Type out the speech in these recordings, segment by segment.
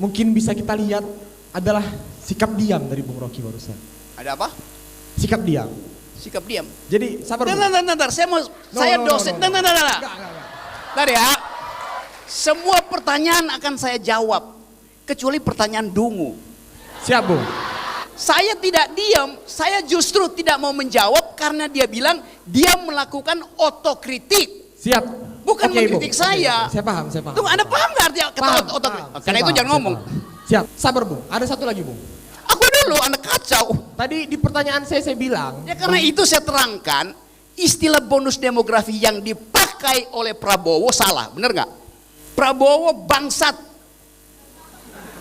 mungkin bisa kita lihat adalah sikap diam dari Bung Rocky barusan. Ada apa? Sikap diam. Sikap diam. Jadi sabar. Bentar, saya dosen. Bentar. Bentar ya. Semua pertanyaan akan saya jawab, kecuali pertanyaan dungu. Siap, Bung. Saya tidak diam, saya justru tidak mau menjawab karena dia bilang dia melakukan otokritik. Siap. Bukan Oke, mengkritik Bung. saya. Saya paham. Tunggu, Anda paham nggak arti kata otokritik? Karena itu jangan ngomong. Siap, sabar Bung. Ada satu lagi Bung. Aku dulu, Anda kacau. Tadi di pertanyaan saya bilang. Ya karena itu saya terangkan, istilah bonus demografi yang dipakai oleh Prabowo salah, benar nggak? Prabowo bangsat.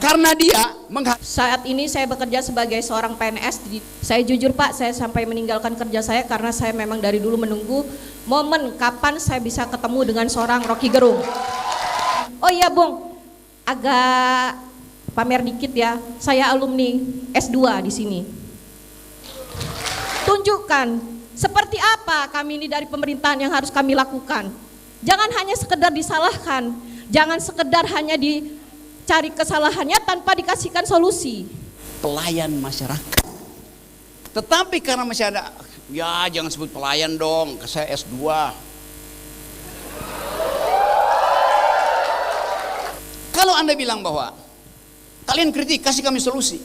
Karena dia saat ini saya bekerja sebagai seorang PNS. Saya jujur Pak, saya sampai meninggalkan kerja saya karena saya memang dari dulu menunggu momen kapan saya bisa ketemu dengan seorang Rocky Gerung. Oh iya Bung, agak pamer dikit ya, saya alumni S2 di sini. Tunjukkan seperti apa kami ini dari pemerintahan yang harus kami lakukan. Jangan hanya sekedar disalahkan, jangan sekedar hanya dicari kesalahannya tanpa dikasihkan solusi. Pelayan masyarakat. Tetapi karena masih ada, ya jangan sebut pelayan dong, saya S2. Kalau Anda bilang bahwa kalian kritik, kasih kami solusi.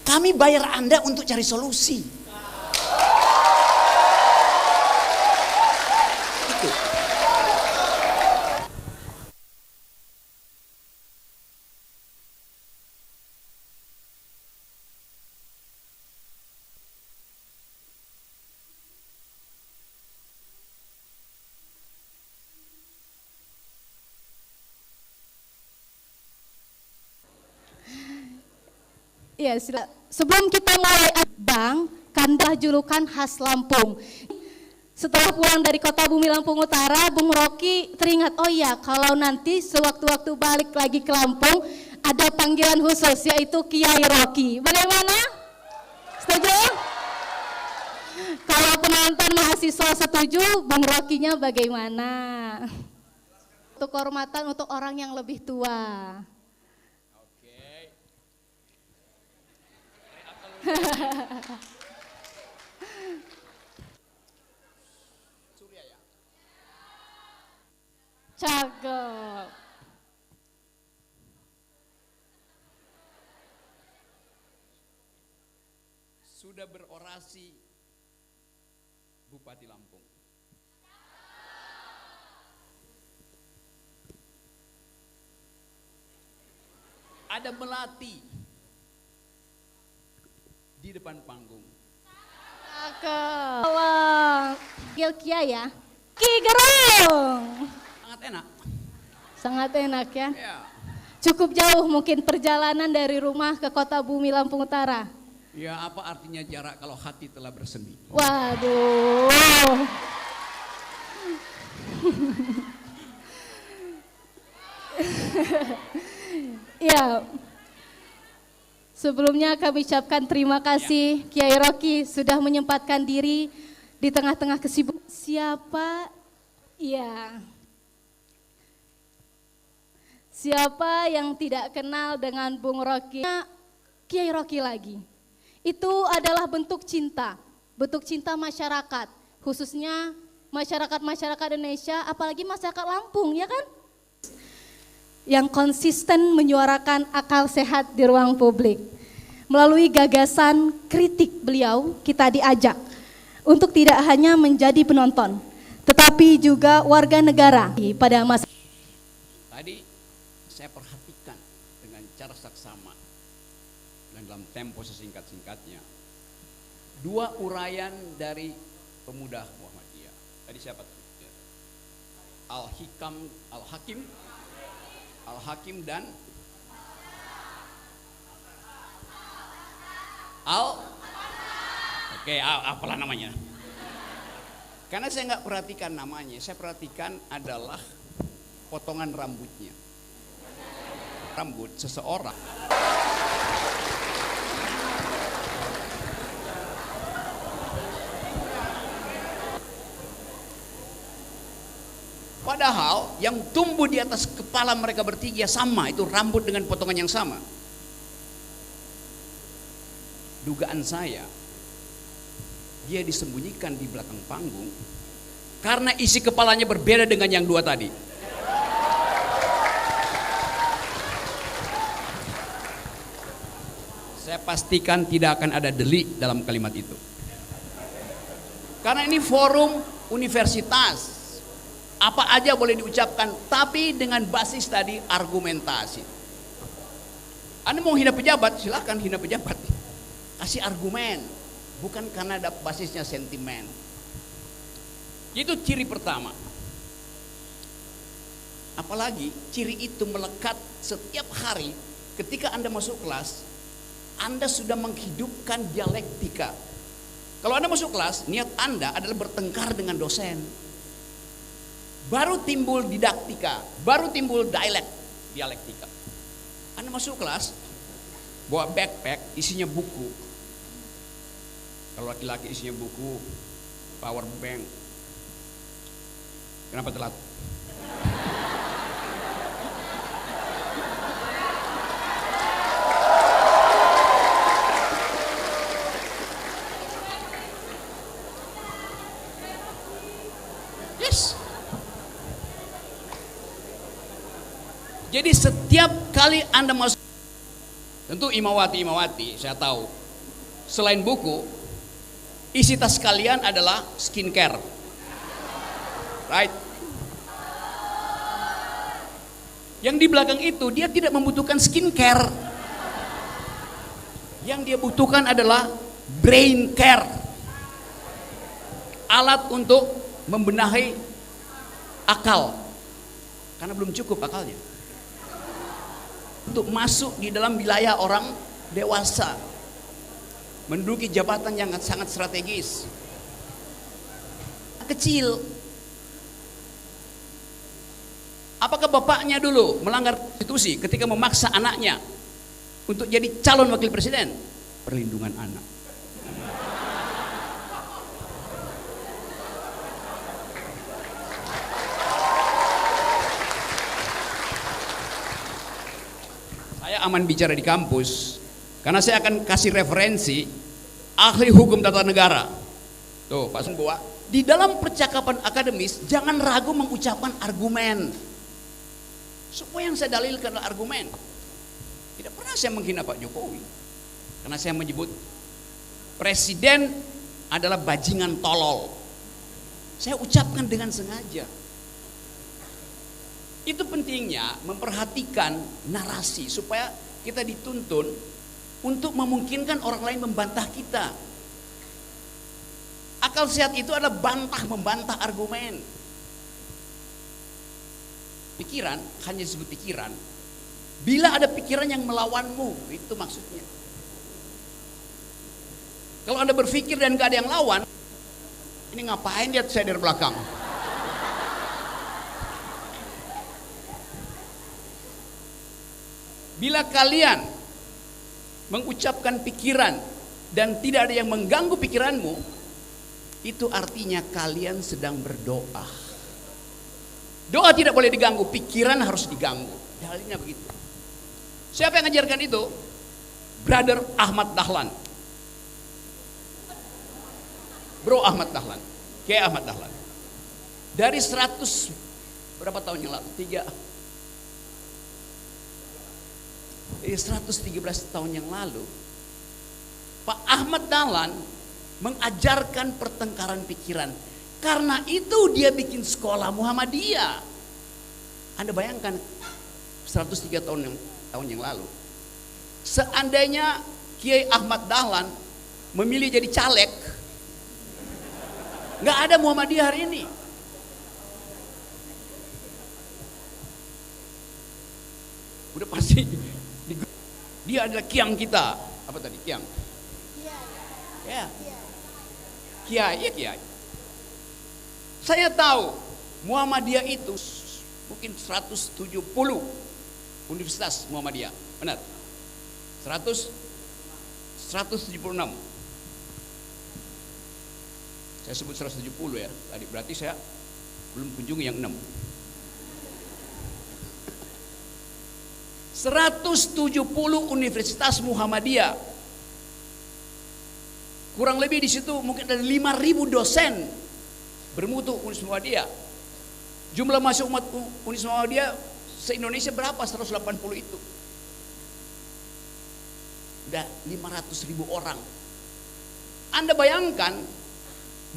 Kami bayar Anda untuk cari solusi. Itu. Ya, sebelum kita mulai Bang, Kandah julukan khas Lampung. Setelah pulang dari kota Bumi Lampung Utara, Bung Rocky teringat, oh ya kalau nanti sewaktu-waktu balik lagi ke Lampung, ada panggilan khusus yaitu Kiai Rocky. Bagaimana? Setuju? Kalau penonton mahasiswa setuju, Bung Rocky-nya bagaimana? Untuk kehormatan untuk orang yang lebih tua. Cakep. Sudah berorasi Bupati Lampung. Ada melati di depan panggung. Cakep. Gil Kia ya. Ki Gerung. Sangat enak. Sangat enak ya. Ya. Cukup jauh mungkin perjalanan dari rumah ke kota Bumi Lampung Utara. Ya, apa artinya jarak kalau hati telah bersemi? Waduh. Ya. Sebelumnya kami ucapkan terima kasih Kiai Rocky sudah menyempatkan diri di tengah-tengah kesibukan. Siapa? Ya. Siapa yang tidak kenal dengan Bung Rocky? Kiai Rocky lagi. Itu adalah bentuk cinta masyarakat, khususnya masyarakat Indonesia, apalagi masyarakat Lampung, ya kan? Yang konsisten menyuarakan akal sehat di ruang publik. Melalui gagasan kritik beliau, kita diajak untuk tidak hanya menjadi penonton, tetapi juga warga negara pada masa. Tadi saya perhatikan dengan cara saksama dan dalam tempo sesingkat-singkatnya dua uraian dari pemuda Muhammadiyah. Tadi siapa? Al-Hakim dan apalah namanya. Karena saya nggak perhatikan namanya, saya perhatikan adalah potongan rambutnya. Rambut seseorang. Padahal yang tumbuh di atas kepala mereka bertiga sama, itu rambut dengan potongan yang sama. Dugaan saya, dia disembunyikan di belakang panggung karena isi kepalanya berbeda dengan yang dua tadi. Saya pastikan tidak akan ada delik dalam kalimat itu. Karena ini forum universitas. Apa aja boleh diucapkan, tapi dengan basis tadi argumentasi. Anda mau hina pejabat, silakan hina pejabat. Kasih argumen, bukan karena ada basisnya sentimen. Itu ciri pertama. Apalagi ciri itu melekat setiap hari ketika Anda masuk kelas, Anda sudah menghidupkan dialektika. Kalau Anda masuk kelas, niat Anda adalah bertengkar dengan dosen. Baru timbul didaktika, baru timbul dialektika. Anda masuk kelas, bawa backpack, isinya buku. Kalau laki-laki isinya buku, power bank. Kenapa telat? Yes. Jadi setiap kali Anda masuk, tentu imawati saya tahu, selain buku, isi tas kalian adalah skincare, right? Yang di belakang itu dia tidak membutuhkan skincare, yang dia butuhkan adalah brain care, alat untuk membenahi akal, karena belum cukup akalnya untuk masuk di dalam wilayah orang dewasa, menduduki jabatan yang sangat strategis. Kecil. Apakah bapaknya dulu melanggar konstitusi ketika memaksa anaknya untuk jadi calon wakil presiden? Perlindungan anak. Saya aman bicara di kampus karena saya akan kasih referensi ahli hukum tata negara. Tuh Pak Sumbuwa, di dalam percakapan akademis jangan ragu mengucapkan argumen. Semua yang saya dalilkan adalah argumen. Tidak pernah saya menghina Pak Jokowi, karena saya menyebut presiden adalah bajingan tolol. Saya ucapkan dengan sengaja. Itu pentingnya memperhatikan narasi supaya kita dituntun untuk memungkinkan orang lain membantah kita. Akal sehat itu adalah membantah argumen. Pikiran hanya disebut pikiran bila ada pikiran yang melawanmu, itu maksudnya. Kalau Anda berpikir dan gak ada yang lawan, ini ngapain lihat saya dari belakang? Bila kalian mengucapkan pikiran dan tidak ada yang mengganggu pikiranmu, itu artinya kalian sedang berdoa. Doa tidak boleh diganggu, pikiran harus diganggu. Dalilnya begitu. Siapa yang ngajarkan itu? Brother Ahmad Dahlan. Bro Ahmad Dahlan, Kiai Ahmad Dahlan. Dari 100 berapa tahun yang lalu? 113 tahun yang lalu, Pak Ahmad Dahlan mengajarkan pertengkaran pikiran. Karena itu dia bikin sekolah Muhammadiyah. Anda bayangkan 103 tahun yang lalu, seandainya Kiai Ahmad Dahlan memilih jadi caleg, nggak ada Muhammadiyah hari ini. Udah pasti dia adalah kiang kita. Apa tadi kiang? Ya. Kiai, ya kiai. Saya tahu Muhammadiyah itu mungkin 170 universitas Muhammadiyah. Benar? 176. Saya sebut 170 ya. Tadi berarti saya belum kunjungi yang 6. 170 Universitas Muhammadiyah. Kurang lebih di situ mungkin ada 5.000 dosen bermutu Universitas Muhammadiyah. Jumlah masuk umat Universitas Muhammadiyah se-Indonesia berapa? 180 itu. Udah 500.000 orang. Anda bayangkan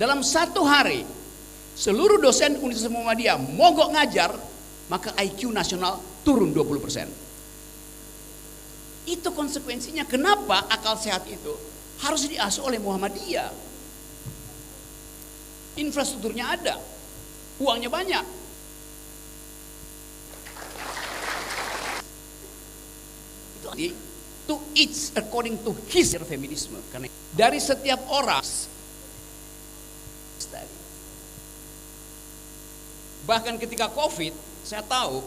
dalam satu hari seluruh dosen Universitas Muhammadiyah mogok ngajar, maka IQ nasional turun 20%. Itu konsekuensinya kenapa akal sehat itu harus diasuh oleh Muhammadiyah. Infrastrukturnya ada, uangnya banyak. Itu to each according to his feminisme. Karena dari setiap orang, bahkan ketika COVID, saya tahu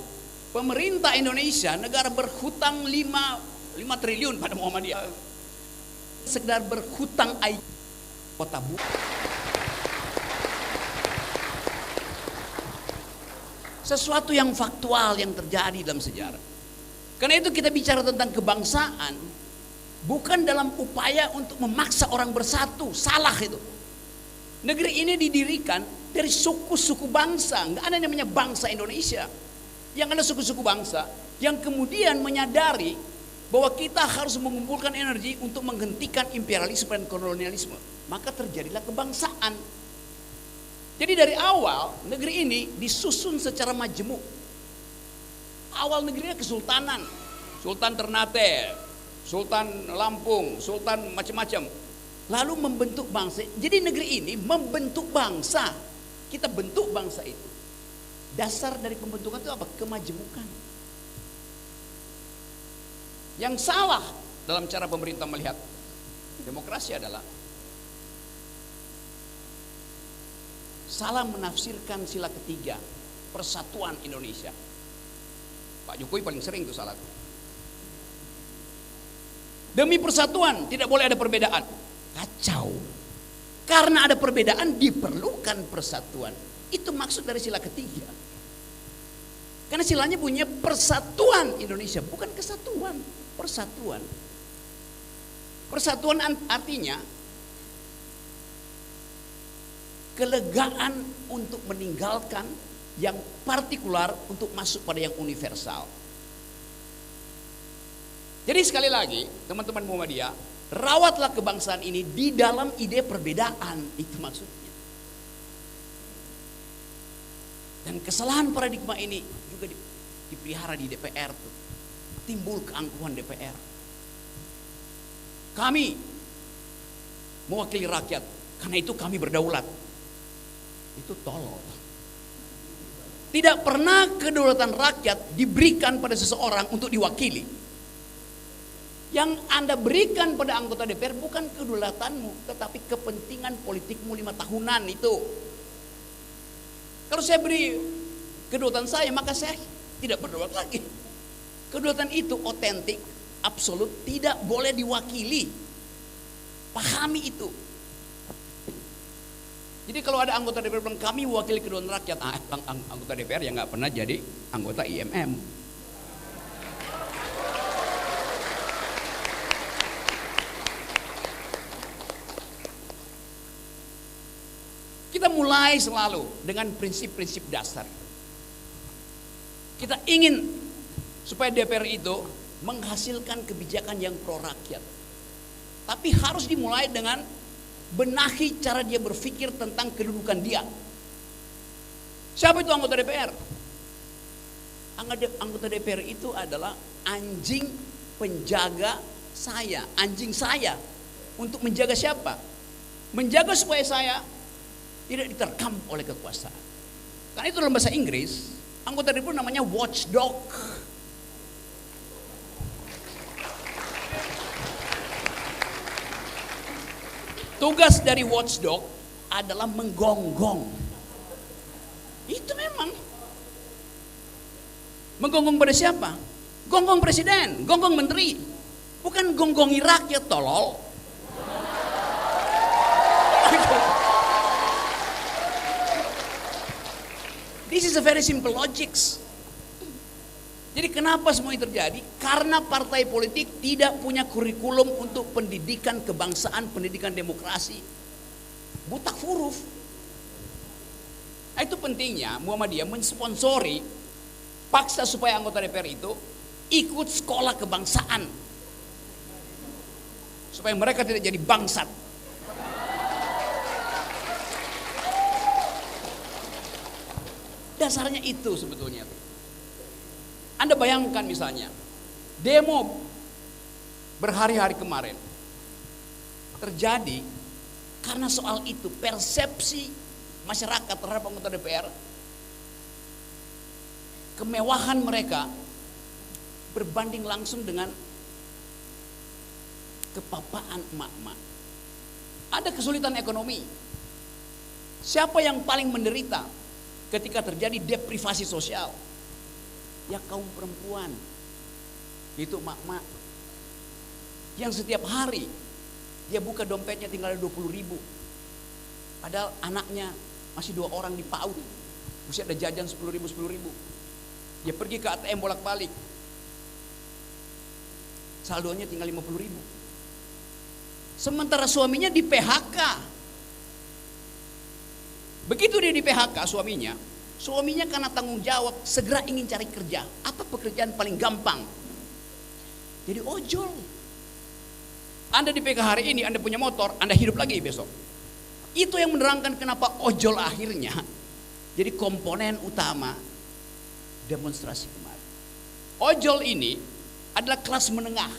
pemerintah Indonesia, negara berhutang 5 triliun pada Muhammadiyah. Sekedar berhutang kota Bu. Sesuatu yang faktual yang terjadi dalam sejarah. Karena itu kita bicara tentang kebangsaan bukan dalam upaya untuk memaksa orang bersatu, salah itu. Negeri ini didirikan dari suku-suku bangsa, nggak ada yang namanya bangsa Indonesia. Yang ada suku-suku bangsa yang kemudian menyadari bahwa kita harus mengumpulkan energi untuk menghentikan imperialisme dan kolonialisme. Maka terjadilah kebangsaan. Jadi dari awal negeri ini disusun secara majemuk. Awal negerinya kesultanan, Sultan Ternate, Sultan Lampung, Sultan macam-macam. Lalu membentuk bangsa. Jadi negeri ini membentuk bangsa. Kita bentuk bangsa itu. Dasar dari pembentukan itu apa? Kemajemukan. Yang salah dalam cara pemerintah melihat demokrasi adalah salah menafsirkan sila ketiga, persatuan Indonesia. Pak Jokowi paling sering itu salah. Demi persatuan tidak boleh ada perbedaan. Kacau. Karena ada perbedaan diperlukan persatuan. Itu maksud dari sila ketiga. Karena silanya punya persatuan Indonesia, bukan kesatuan, persatuan. Persatuan artinya kelegaan untuk meninggalkan yang partikular untuk masuk pada yang universal. Jadi sekali lagi, teman-teman Muhammadiyah, rawatlah kebangsaan ini di dalam ide perbedaan, itu maksudnya. Dan kesalahan paradigma ini juga dipelihara di DPR tuh. Timbul keangkuhan DPR. Kami mewakili rakyat, karena itu kami berdaulat. Itu tolol. Tidak pernah kedaulatan rakyat diberikan pada seseorang untuk diwakili. Yang Anda berikan pada anggota DPR bukan kedaulatanmu, tetapi kepentingan politikmu 5 tahunan itu. Kalau saya beri kedaulatan saya, maka saya tidak berdaulat lagi. Kedaulatan itu otentik, absolut, tidak boleh diwakili. Pahami itu. Jadi kalau ada anggota DPR bilang kami wakil kedaulatan rakyat, anggota DPR yang nggak pernah jadi anggota IMM. Kita mulai selalu dengan prinsip-prinsip dasar. Kita ingin supaya DPR itu menghasilkan kebijakan yang pro rakyat. Tapi harus dimulai dengan benahi cara dia berpikir tentang kedudukan dia. Siapa itu anggota DPR? Anggota DPR itu adalah anjing penjaga saya, anjing saya. Untuk menjaga siapa? Menjaga supaya saya tidak diterkam oleh kekuasaan. Karena itu dalam bahasa Inggris, anggota DPR namanya watchdog. Tugas dari watchdog adalah menggonggong. Itu memang. Menggonggong pada siapa? Gonggong presiden, gonggong menteri. Bukan gonggongi rakyat, tolol. This is a very simple logic. Jadi kenapa semua ini terjadi? Karena partai politik tidak punya kurikulum untuk pendidikan kebangsaan, pendidikan demokrasi. Butak huruf. Nah, itu pentingnya Muhammadiyah mensponsori, paksa supaya anggota DPR itu ikut sekolah kebangsaan. Supaya mereka tidak jadi bangsat. Dasarnya itu sebetulnya. Anda bayangkan misalnya, demo berhari-hari kemarin terjadi karena soal itu, persepsi masyarakat terhadap anggota DPR, kemewahan mereka berbanding langsung dengan kepapaan emak-emak. Ada kesulitan ekonomi. Siapa yang paling menderita ketika terjadi deprivasi sosial? Ya kaum perempuan. Itu emak-emak yang setiap hari dia buka dompetnya tinggal 20.000. Padahal anaknya masih 2 orang di PAUD, mesti ada jajan 10.000. Dia pergi ke ATM bolak-balik, saldonya tinggal 50.000. Sementara suaminya di PHK. Begitu dia di PHK suaminya karena tanggung jawab segera ingin cari kerja. Apa pekerjaan paling gampang? Jadi ojol. Anda di PHK hari ini, Anda punya motor, Anda hidup lagi besok. Itu yang menerangkan kenapa ojol akhirnya jadi komponen utama demonstrasi kemarin. Ojol ini adalah kelas menengah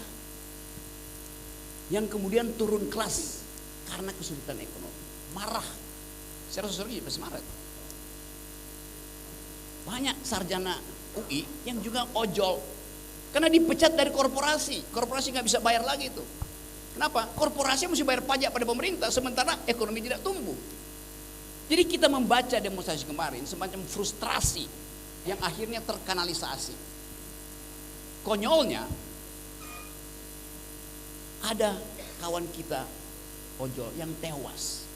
yang kemudian turun kelas karena kesulitan ekonomi. Marah. Secara sosiologis pasti marah. Banyak sarjana UI yang juga ojol karena dipecat dari korporasi nggak bisa bayar lagi itu. Kenapa? Korporasi mesti bayar pajak pada pemerintah sementara ekonomi tidak tumbuh. Jadi kita membaca demonstrasi kemarin semacam frustrasi yang akhirnya terkanalisasi. Konyolnya ada kawan kita ojol yang tewas.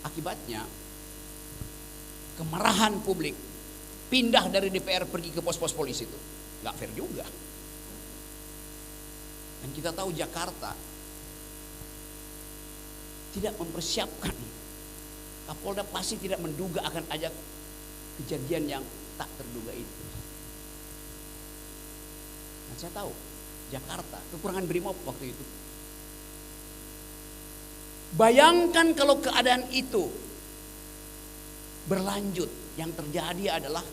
Akibatnya kemarahan publik pindah dari DPR pergi ke pos-pos polisi itu. Nggak fair juga. Dan kita tahu Jakarta tidak mempersiapkan. Kapolda pasti tidak menduga akan ada kejadian yang tak terduga itu. Dan saya tahu Jakarta kekurangan brimob waktu itu. Bayangkan kalau keadaan itu berlanjut, yang terjadi adalah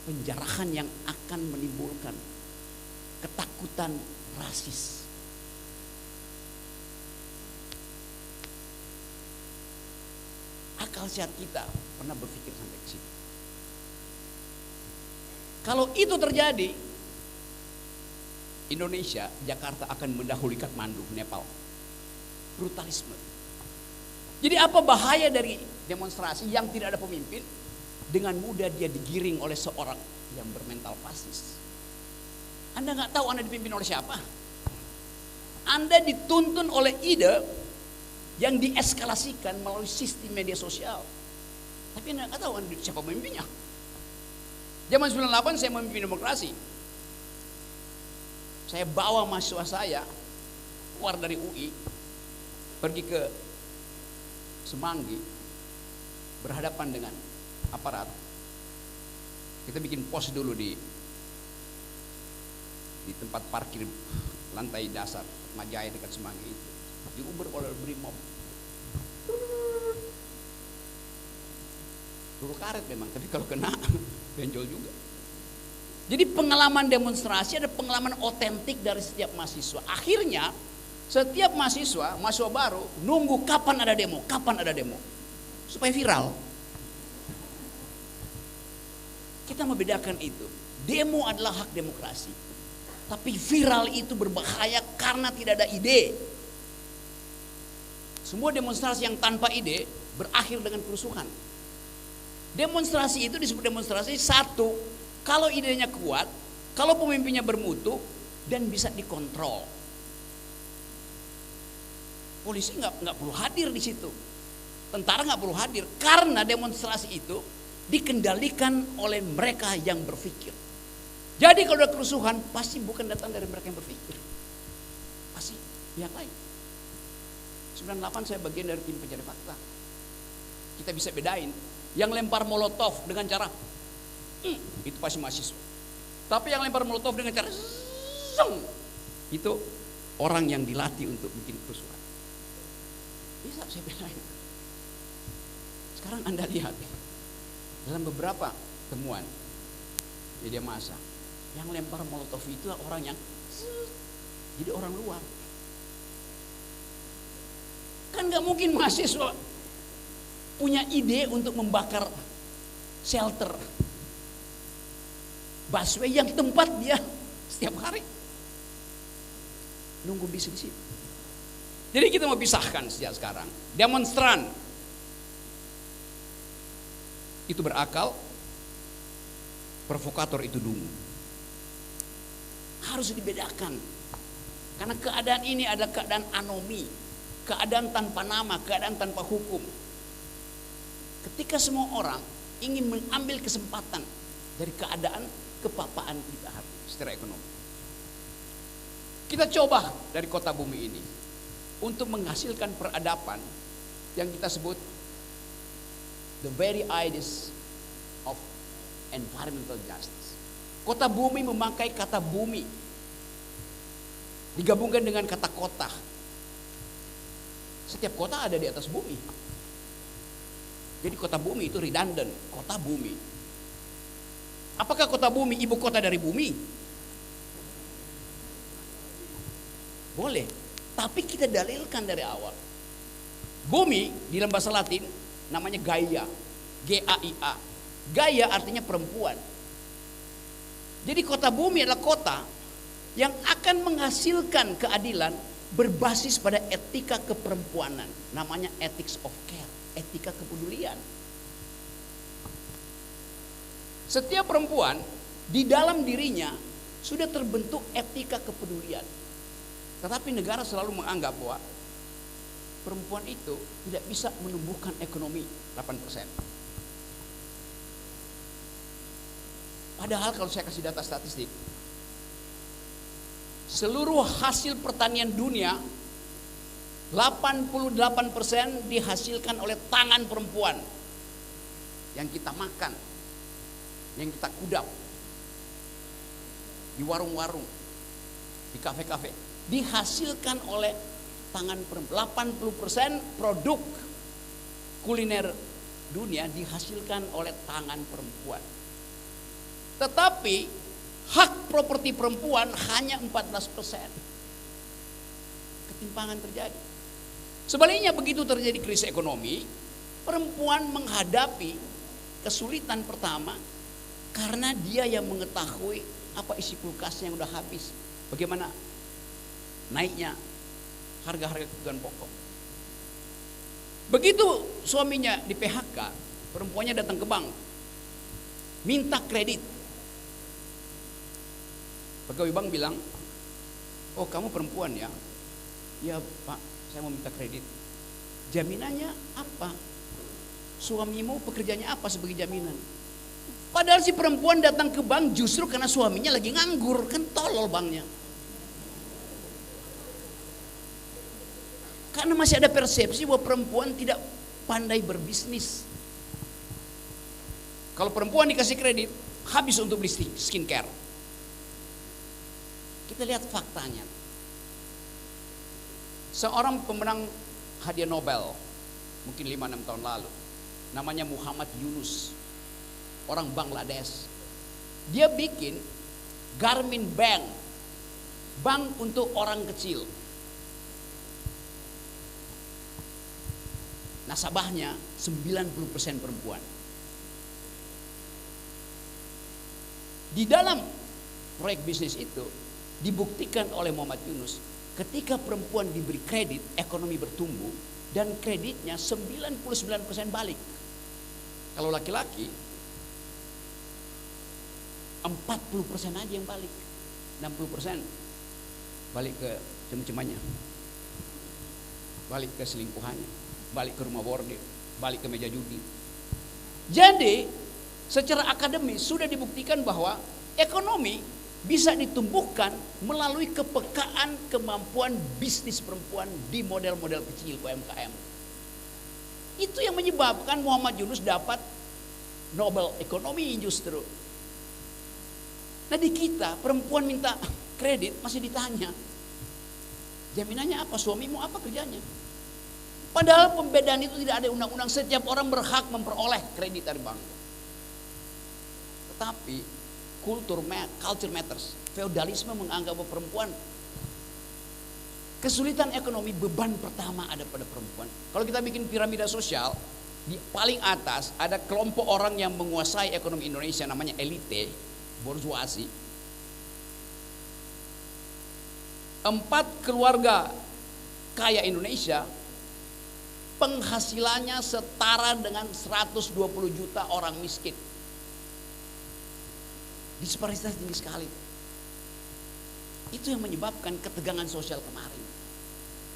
penjarahan yang akan menimbulkan ketakutan rasis. Akal sehat kita pernah berpikir sampai ke situ. Kalau itu terjadi, Indonesia, Jakarta akan mendahului Kathmandu, Nepal. Brutalisme. Jadi apa bahaya dari demonstrasi yang tidak ada pemimpin? Dengan mudah dia digiring oleh seorang yang bermental fasis. Anda nggak tahu Anda dipimpin oleh siapa. Anda dituntun oleh ide yang dieskalasikan melalui sistem media sosial. Tapi Anda nggak tahu siapa pemimpinnya. Zaman 98 saya memimpin demokrasi. Saya bawa mahasiswa saya keluar dari UI, pergi ke Semanggi, berhadapan dengan aparat. Kita bikin pos dulu di tempat parkir lantai dasar Majaya dekat Semanggi itu. Diuber oleh brimob. Peluru karet memang, tapi kalau kena benjol juga. Jadi pengalaman demonstrasi ada pengalaman otentik dari setiap mahasiswa. Akhirnya setiap mahasiswa baru nunggu kapan ada demo supaya viral. Kita membedakan itu. Demo adalah hak demokrasi, tapi viral itu berbahaya karena tidak ada ide. Semua demonstrasi yang tanpa ide berakhir dengan kerusuhan. Demonstrasi itu disebut demonstrasi satu, kalau idenya kuat, kalau pemimpinnya bermutu dan bisa dikontrol. Polisi nggak perlu hadir di situ, tentara nggak perlu hadir karena demonstrasi itu dikendalikan oleh mereka yang berpikir. Jadi kalau ada kerusuhan pasti bukan datang dari mereka yang berpikir, pasti pihak lain. 98 saya bagian dari tim pencari fakta. Kita bisa bedain yang lempar molotov dengan cara itu pasti mahasiswa. Tapi yang lempar molotov dengan cara itu orang yang dilatih untuk bikin kerusuhan. Bisa saya bedain. Sekarang Anda lihat dalam beberapa temuan media massa, yang lempar molotov itu orang yang jadi orang luar. Kan nggak mungkin mahasiswa punya ide untuk membakar shelter busway yang tempat dia setiap hari nunggu bis di situ. Jadi kita mau pisahkan sejak sekarang. Demonstran itu berakal, provokator itu dungu. Harus dibedakan. Karena keadaan ini adalah keadaan anomi, keadaan tanpa nama, keadaan tanpa hukum. Ketika semua orang ingin mengambil kesempatan dari keadaan kepapaan kita secara ekonomi. Kita coba dari kota bumi ini untuk menghasilkan peradaban yang kita sebut the very ideas of environmental justice. Kota bumi memakai kata bumi digabungkan dengan kata kota. Setiap kota ada di atas bumi. Jadi kota bumi itu redundant, kota bumi. Apakah kota bumi ibu kota dari bumi? Boleh, tapi kita dalilkan dari awal. Bumi di dalam bahasa Latin namanya Gaia, G-A-I-A. Gaia artinya perempuan. Jadi kota bumi adalah kota yang akan menghasilkan keadilan berbasis pada etika keperempuanan. Namanya ethics of care, etika kepedulian. Setiap perempuan di dalam dirinya sudah terbentuk etika kepedulian. Tetapi negara selalu menganggap bahwa perempuan itu tidak bisa menumbuhkan ekonomi 8%. Padahal kalau saya kasih data statistik, seluruh hasil pertanian dunia 88% dihasilkan oleh tangan perempuan. Yang kita makan, yang kita kudap di warung-warung, di kafe-kafe, dihasilkan oleh tangan perempuan. 80% produk kuliner dunia dihasilkan oleh tangan perempuan. Tetapi hak properti perempuan hanya 14%. Ketimpangan terjadi. Sebaliknya begitu terjadi krisis ekonomi, perempuan menghadapi kesulitan pertama karena dia yang mengetahui apa isi kulkasnya yang udah habis. Bagaimana naiknya harga-harga kebutuhan pokok. Begitu suaminya di PHK, perempuannya datang ke bank, minta kredit. Pegawai bank bilang, oh kamu perempuan ya? Ya pak, saya mau minta kredit. Jaminannya apa? Suamimu pekerjaannya apa sebagai jaminan? Padahal si perempuan datang ke bank justru karena suaminya lagi nganggur. Kan tolol banknya. Karena masih ada persepsi bahwa perempuan tidak pandai berbisnis. Kalau perempuan dikasih kredit, habis untuk beli skincare. Kita lihat faktanya. Seorang pemenang hadiah Nobel, mungkin 5-6 tahun lalu, namanya Muhammad Yunus, orang Bangladesh. Dia bikin Garmin Bank, bank untuk orang kecil. Nasabahnya 90% perempuan. Di dalam proyek bisnis itu dibuktikan oleh Muhammad Yunus, ketika perempuan diberi kredit, ekonomi bertumbuh dan kreditnya 99% balik. Kalau laki-laki 40% aja yang balik. 60% balik ke cem-cemannya, balik ke selingkuhannya, balik ke rumah bordir, balik ke meja judi. Jadi secara akademis sudah dibuktikan bahwa ekonomi bisa ditumbuhkan melalui kepekaan kemampuan bisnis perempuan di model-model kecil UMKM. Itu yang menyebabkan Muhammad Yunus dapat Nobel Ekonomi justru. Nah di kita perempuan minta kredit masih ditanya, jaminannya apa, suamimu apa kerjanya? Padahal pembedaan itu tidak ada undang-undang, setiap orang berhak memperoleh kredit dari bank. Tetapi culture matters. Feodalisme menganggap bahwa perempuan, kesulitan ekonomi, beban pertama ada pada perempuan. Kalau kita bikin piramida sosial, di paling atas ada kelompok orang yang menguasai ekonomi Indonesia, namanya elite, bourgeoisie. 4 keluarga kaya Indonesia penghasilannya setara dengan 120 juta orang miskin. Disparitas tinggi sekali. Itu yang menyebabkan ketegangan sosial kemarin.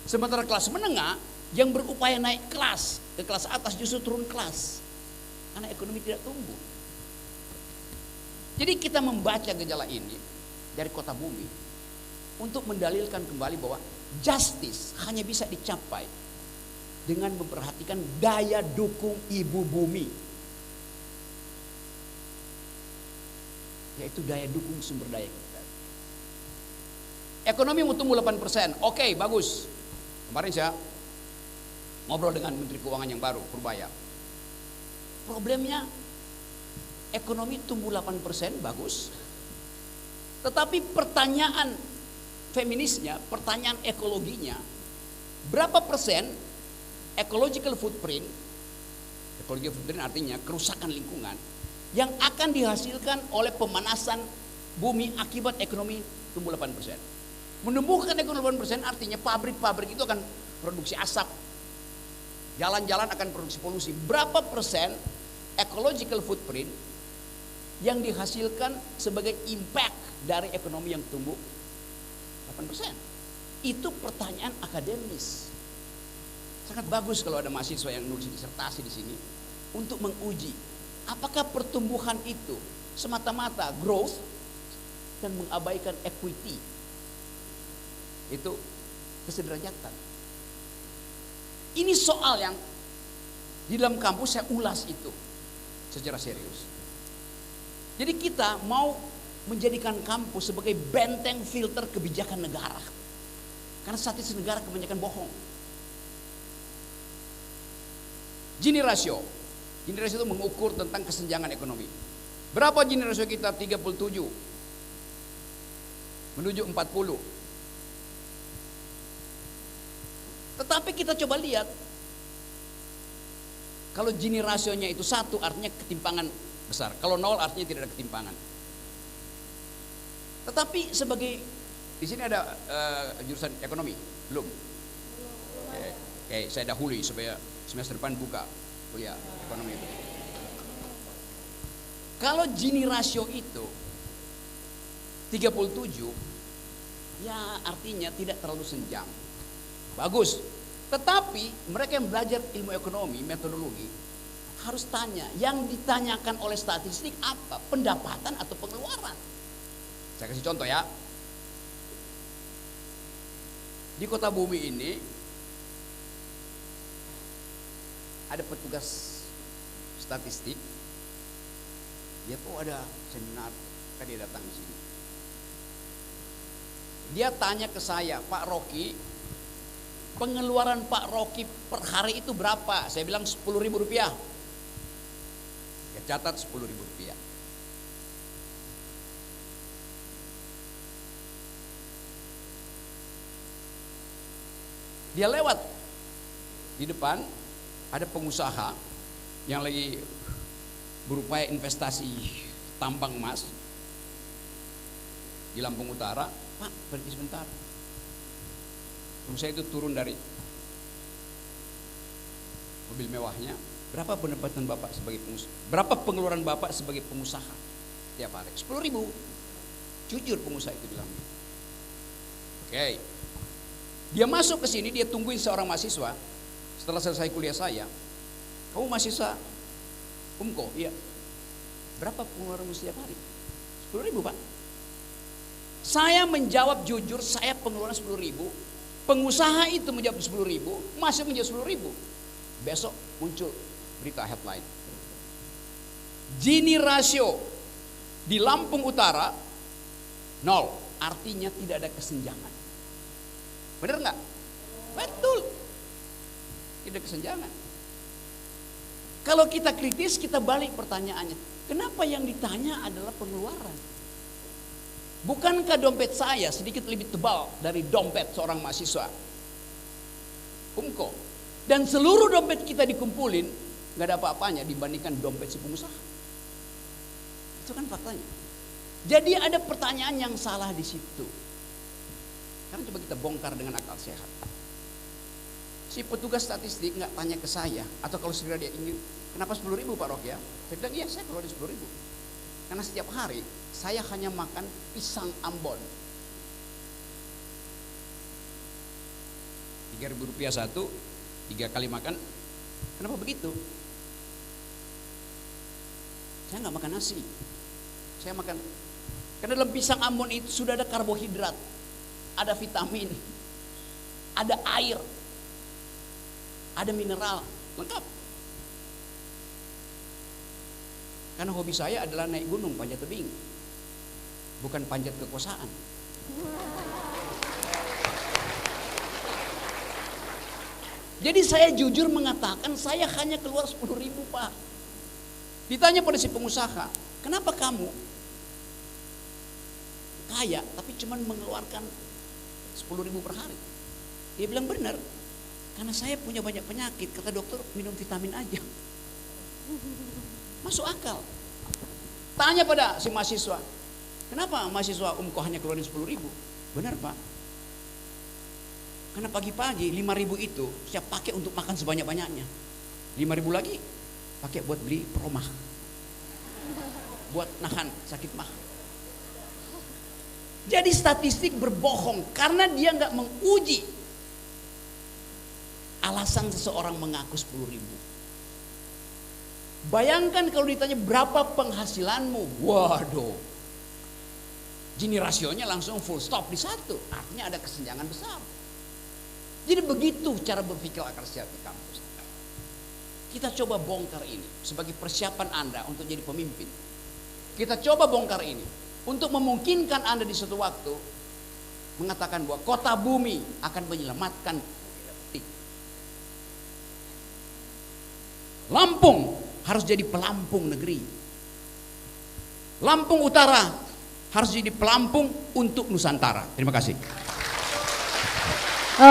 Sementara kelas menengah yang berupaya naik kelas ke kelas atas justru turun kelas karena ekonomi tidak tumbuh. Jadi kita membaca gejala ini dari Kota Bumi untuk mendalilkan kembali bahwa justice hanya bisa dicapai dengan memperhatikan daya dukung ibu bumi, yaitu daya dukung sumber daya kita. Ekonomi mau tumbuh 8%, oke, bagus. Kemarin saya ngobrol dengan Menteri Keuangan yang baru, Purbaya. Problemnya ekonomi tumbuh 8%, bagus. Tetapi pertanyaan feminisnya, pertanyaan ekologinya, berapa persen ecological footprint? Ecological footprint artinya kerusakan lingkungan yang akan dihasilkan oleh pemanasan bumi akibat ekonomi tumbuh 8%. Menumbuhkan ekonomi 8% artinya pabrik-pabrik itu akan produksi asap, jalan-jalan akan produksi polusi. Berapa persen ecological footprint yang dihasilkan sebagai impact dari ekonomi yang tumbuh 8%? Itu pertanyaan akademis. Sangat bagus kalau ada mahasiswa yang nulis disertasi di sini untuk menguji apakah pertumbuhan itu semata-mata growth dan mengabaikan equity. Itu kesederajatan. Ini soal yang di dalam kampus saya ulas itu secara serius. Jadi kita mau menjadikan kampus sebagai benteng filter kebijakan negara. Karena statistik negara kebanyakan bohong. Gini rasio. Gini rasio itu mengukur tentang kesenjangan ekonomi. Berapa Gini rasio kita? 37 menuju 40. Tetapi kita coba lihat, kalau Gini rasionya itu 1 artinya ketimpangan besar. Kalau 0 artinya tidak ada ketimpangan. Tetapi sebagai, di sini ada jurusan ekonomi? Belum? Oke, saya dahului supaya semester depan buka kuliah ekonomi itu. Kalau Gini rasio itu 37, ya artinya tidak terlalu senjang. Bagus. Tetapi mereka yang belajar ilmu ekonomi, metodologi, harus tanya, yang ditanyakan oleh statistik apa? Pendapatan atau pengeluaran? Saya kasih contoh ya. Di Kota Bumi ini ada petugas statistik. Dia tuh ada seminar, kan dia datang di sini. Dia tanya ke saya, Pak Rocky, pengeluaran Pak Rocky per hari itu berapa? Saya bilang 10.000 rupiah. Ya catat 10.000 rupiah. Dia lewat di depan, ada pengusaha yang lagi berupaya investasi tambang emas di Lampung Utara. Pak, berhenti sebentar. Saya itu turun dari mobil mewahnya. Berapa pendapatan Bapak sebagai pengusaha? Berapa pengeluaran Bapak sebagai pengusaha tiap hari? 10.000. Jujur pengusaha itu bilang. Oke. Dia masuk ke sini, dia tungguin seorang mahasiswa. Setelah selesai kuliah saya, kamu mahasiswa Umko? Iya. Berapa pengeluaranmu setiap hari? 10.000 Pak. Saya menjawab jujur, saya pengeluaran 10.000. Pengusaha itu menjawab 10.000, masih menjawab 10.000. Besok muncul berita headline. Gini rasio di Lampung Utara 0, artinya tidak ada kesenjangan. Benar nggak? Betul. Tidak kesenjangan. Kalau kita kritis, kita balik pertanyaannya. Kenapa yang ditanya adalah pengeluaran? Bukankah dompet saya sedikit lebih tebal dari dompet seorang mahasiswa UMKO? Dan seluruh dompet kita dikumpulin, nggak ada apa-apanya dibandingkan dompet si pengusaha. Itu kan faktanya. Jadi ada pertanyaan yang salah di situ. Sekarang coba kita bongkar dengan akal sehat. Si petugas statistik nggak tanya ke saya, atau kalau sekiranya dia ingin, kenapa 10.000 Pak Rocky ya? Saya bilang iya, saya keluar 10.000. Karena setiap hari saya hanya makan pisang Ambon. Rp3.000 satu, 3 kali makan. Kenapa begitu? Saya nggak makan nasi. Saya makan, karena dalam pisang Ambon itu sudah ada karbohidrat, ada vitamin, ada air, ada mineral, lengkap. Karena hobi saya adalah naik gunung, panjat tebing, bukan panjat kekuasaan. Jadi saya jujur mengatakan saya hanya keluar 10.000 Pak. Ditanya pada si pengusaha, kenapa kamu kaya tapi cuma mengeluarkan 10.000 per hari? Dia bilang benar, karena saya punya banyak penyakit, kata dokter minum vitamin aja. Masuk akal. Tanya pada si mahasiswa, kenapa mahasiswa UMKO hanya keluarin 10.000? Benar Pak, karena pagi-pagi 5.000 itu saya pakai untuk makan sebanyak-banyaknya. 5.000 lagi pakai buat beli peromah, buat nahan sakit mah. Jadi statistik berbohong karena dia nggak menguji alasan seseorang mengaku 10.000. Bayangkan kalau ditanya berapa penghasilanmu, waduh, Gini rasionya langsung full stop di satu, artinya ada kesenjangan besar. Jadi begitu cara berpikir akar sehat di kampus. Kita coba bongkar ini sebagai persiapan Anda untuk jadi pemimpin. Kita coba bongkar ini untuk memungkinkan Anda di suatu waktu mengatakan bahwa kota bumi akan menyelamatkan Lampung harus jadi pelampung negeri. Lampung Utara harus jadi pelampung untuk Nusantara. Terima kasih.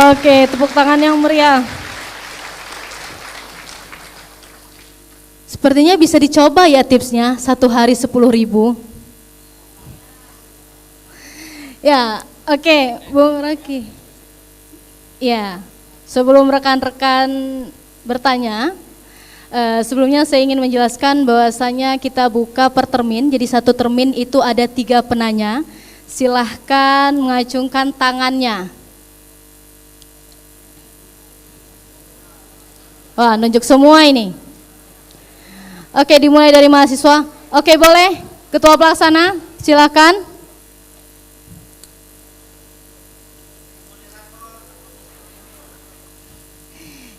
Oke, tepuk tangan yang meriah. Sepertinya bisa dicoba ya tipsnya, 1 hari 10.000. Ya, oke, Bung Rocky. Ya, sebelum rekan-rekan bertanya, sebelumnya saya ingin menjelaskan bahwasanya kita buka per termin, jadi satu termin itu ada 3 penanya. Silahkan mengacungkan tangannya. Wah, nunjuk semua ini. Oke, dimulai dari mahasiswa. Oke, boleh. Ketua Pelaksana, silakan.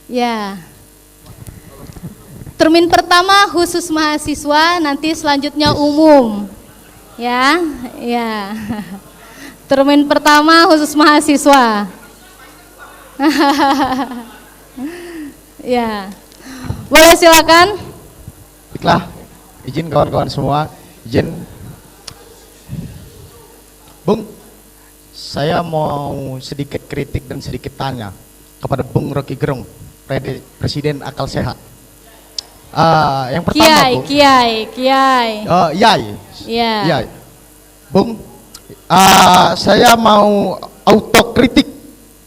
Ya. Termin pertama khusus mahasiswa, nanti selanjutnya umum. Ya, ya. Termin pertama khusus mahasiswa. Ya. Boleh silakan. Baiklah, izin kawan-kawan semua, izin. Bung, saya mau sedikit kritik dan sedikit tanya kepada Bung Rocky Gerung, Presiden Akal Sehat. Yang pertama, Bung. Kiai. Yai. Ya. Yai. Bung, saya mau autokritik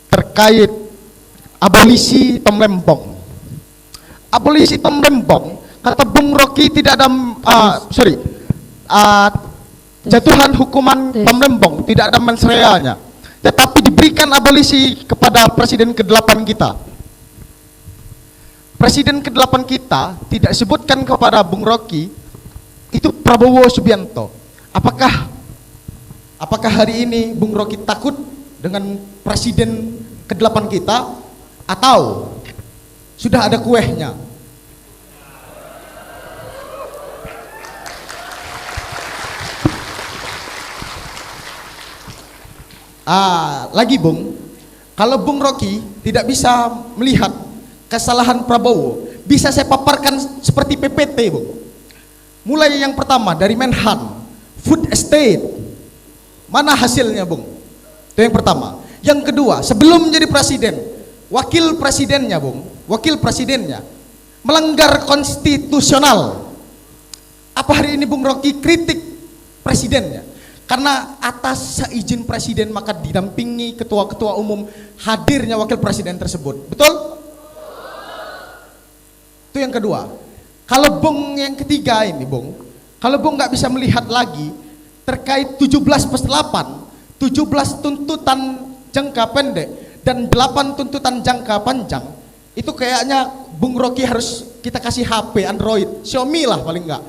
terkait abolisi Tom Lembong. Abolisi Tom Lembong, kata Bung Rocky tidak ada, jatuhan hukuman Tom Lembong tidak ada mens reanya, tetapi diberikan abolisi kepada Presiden ke-8 kita. Presiden ke-8 kita tidak sebutkan kepada Bung Rocky itu Prabowo Subianto. Apakah hari ini Bung Rocky takut dengan presiden ke-8 kita, atau sudah ada kuehnya? Lagi Bung, kalau Bung Rocky tidak bisa melihat kesalahan Prabowo, bisa saya paparkan seperti PPT Bung. Mulai yang pertama dari Menhan, food estate, mana hasilnya Bung? Itu yang pertama. Yang kedua, sebelum menjadi presiden, wakil presidennya Bung, wakil presidennya melanggar konstitusional. Apa hari ini Bung Rocky kritik presidennya? Karena atas seizin presiden maka didampingi ketua-ketua umum hadirnya wakil presiden tersebut. Betul? Itu yang kedua. Kalau Bung yang ketiga ini Bung, kalau Bung nggak bisa melihat lagi terkait 17+8, 17 tuntutan jangka pendek dan 8 tuntutan jangka panjang, itu kayaknya Bung Rocky harus kita kasih HP Android, Xiaomi lah paling enggak,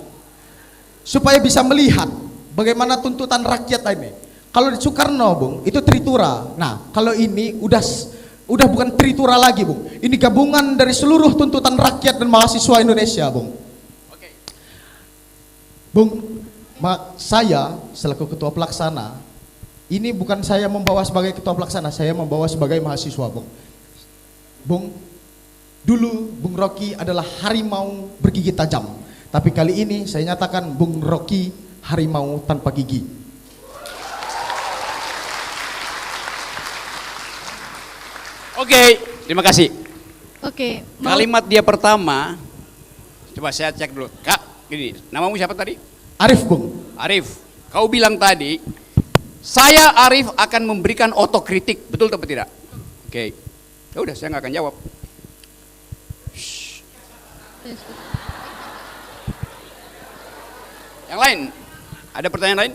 supaya bisa melihat bagaimana tuntutan rakyat ini. Kalau di Soekarno Bung, itu tritura. Nah, kalau ini udah bukan tritura lagi Bung. Ini gabungan dari seluruh tuntutan rakyat dan mahasiswa Indonesia Bung. Oke. Bung, saya selaku ketua pelaksana, ini bukan saya membawa sebagai ketua pelaksana, saya membawa sebagai mahasiswa Bung. Bung, dulu Bung Rocky adalah harimau bergigi tajam, tapi kali ini saya nyatakan Bung Rocky harimau tanpa gigi. Oke, terima kasih. Oke, Kalimat dia pertama, coba saya cek dulu. Kak, gini, namamu siapa tadi? Arif Bung. Arif, kau bilang tadi, saya Arif akan memberikan otokritik, betul atau tidak? Oke, ya udah saya nggak akan jawab. Shh. Yang lain, ada pertanyaan lain?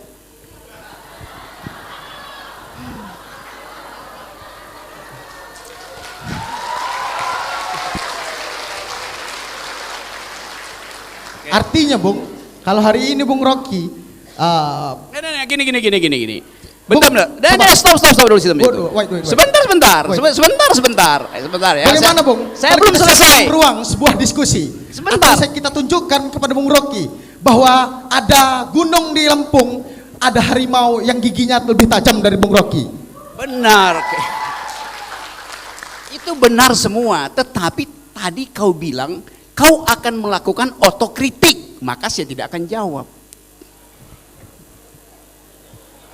Artinya Bung, kalau hari ini Bung Rocky Nah, gini. Bentar, stop dulu situ. Wait. Sebentar ya. Bagaimana Bung? Saya Mari belum kita selesai. sediakan ruang sebuah diskusi. Sebentar. Atau kita tunjukkan kepada Bung Rocky bahwa ada gunung di Lampung, ada harimau yang giginya lebih tajam dari Bung Rocky. Benar. Itu benar semua, tetapi tadi kau bilang kau akan melakukan otokritik, maka saya tidak akan jawab.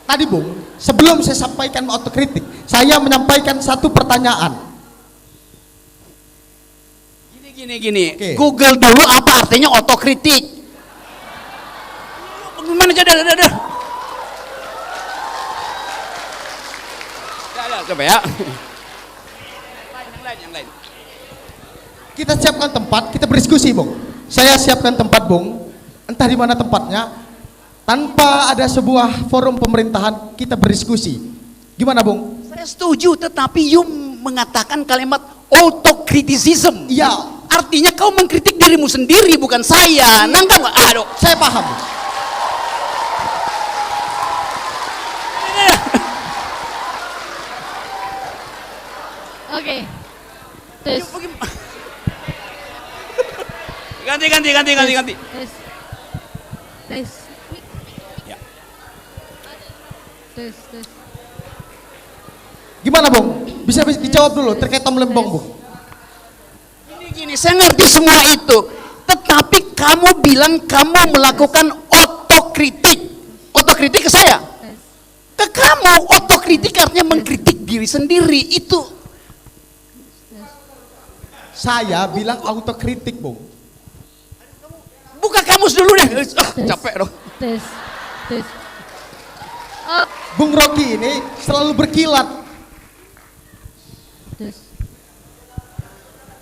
Tadi Bung, sebelum saya sampaikan otokritik, saya menyampaikan satu pertanyaan. Gini. Oke. Google dulu apa artinya otokritik. Bagaimana aja dah. Coba ya. Yang lain. Kita siapkan tempat, kita berdiskusi Bung. Saya siapkan tempat Bung, entah di mana tempatnya. Tanpa ada sebuah forum pemerintahan, kita berdiskusi. Gimana Bung? Saya setuju, tetapi you mengatakan kalimat autokriticism. Iya. Artinya kau mengkritik dirimu sendiri, bukan saya. Nangkap nggak? Aduh. Saya paham. Oke. Tes. Ganti. Tes. Ya. Tes. Gimana Bung? Bisa dijawab dulu terkait Tom Lembong Bung. Gini, saya ngerti semua itu. Tetapi kamu bilang kamu melakukan otokritik. Otokritik ke saya? Ke kamu. Otokritik artinya mengkritik diri sendiri. Itu. Saya bilang autokritik Bung. Buka kamus dulu deh. Capek dong. Tes. Bung Rocky ini selalu berkilat. Tes.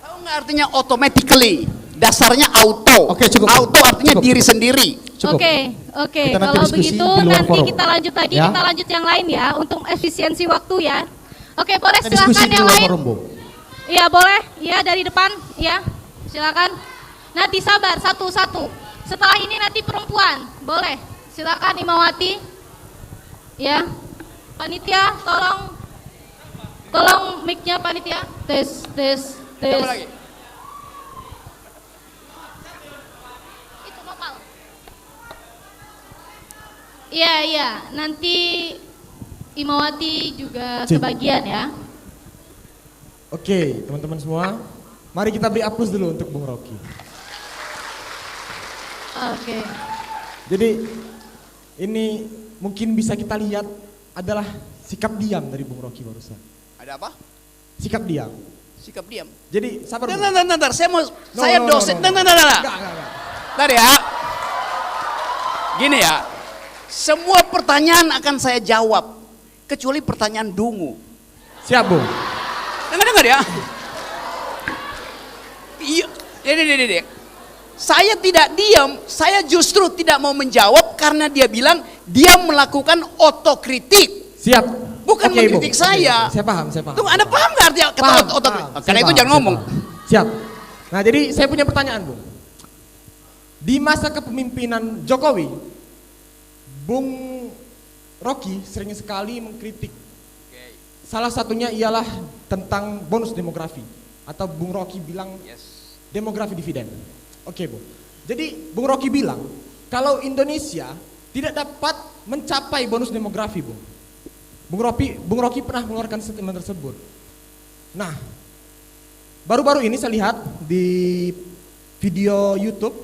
Tahu nggak artinya automatically? Dasarnya auto. Oke, cukup. Auto artinya Cukup. diri sendiri. Cukup. Oke. Kita nanti Kalau diskusi begitu di luar nanti forum. kita lanjut lagi, Ya. kita lanjut yang lain ya untuk efisiensi waktu ya. Oke, boleh Kita diskusi silakan di yang luar lain. forum Bung. Iya boleh, iya dari depan, ya silakan. Nanti sabar satu-satu. Setelah ini nanti perempuan, boleh. Silakan Imawati. Ya. Panitia, tolong mic-nya panitia. Tes. Coba lagi. Itu nopal. Iya, nanti Imawati juga kebagian ya. Oke, teman-teman semua, mari kita beri aplaus dulu untuk Bung Rocky. Oke. Jadi ini mungkin bisa kita lihat adalah sikap diam dari Bung Rocky barusan. Ada apa? Sikap diam. Sikap diam. Jadi sabar. Bung. Bentar, saya No, dosen. no. Bentar. Enggak. Bentar ya. Gini ya. Semua pertanyaan akan saya jawab kecuali pertanyaan dungu. Siap, Bung. Dengar ya. Iya, Dek. Saya tidak diam, saya justru tidak mau menjawab karena dia bilang dia melakukan otokritik. Siap. Bukan Oke, mengkritik Bung. saya. Oke, saya paham. Tunggu, Anda paham nggak artinya kata Paham, otokritik? paham. Karena Saya itu paham, jangan saya ngomong. paham. Siap. Nah, jadi saya punya pertanyaan, Bung. Di masa kepemimpinan Jokowi, Bung Rocky sering sekali mengkritik. Salah satunya ialah tentang bonus demografi. Atau Bung Rocky bilang demografi dividen. Oke, Bung. Jadi Bung Rocky bilang kalau Indonesia tidak dapat mencapai bonus demografi, Bung. Bung Rocky pernah mengeluarkan statement tersebut. Nah, baru-baru ini saya lihat di video YouTube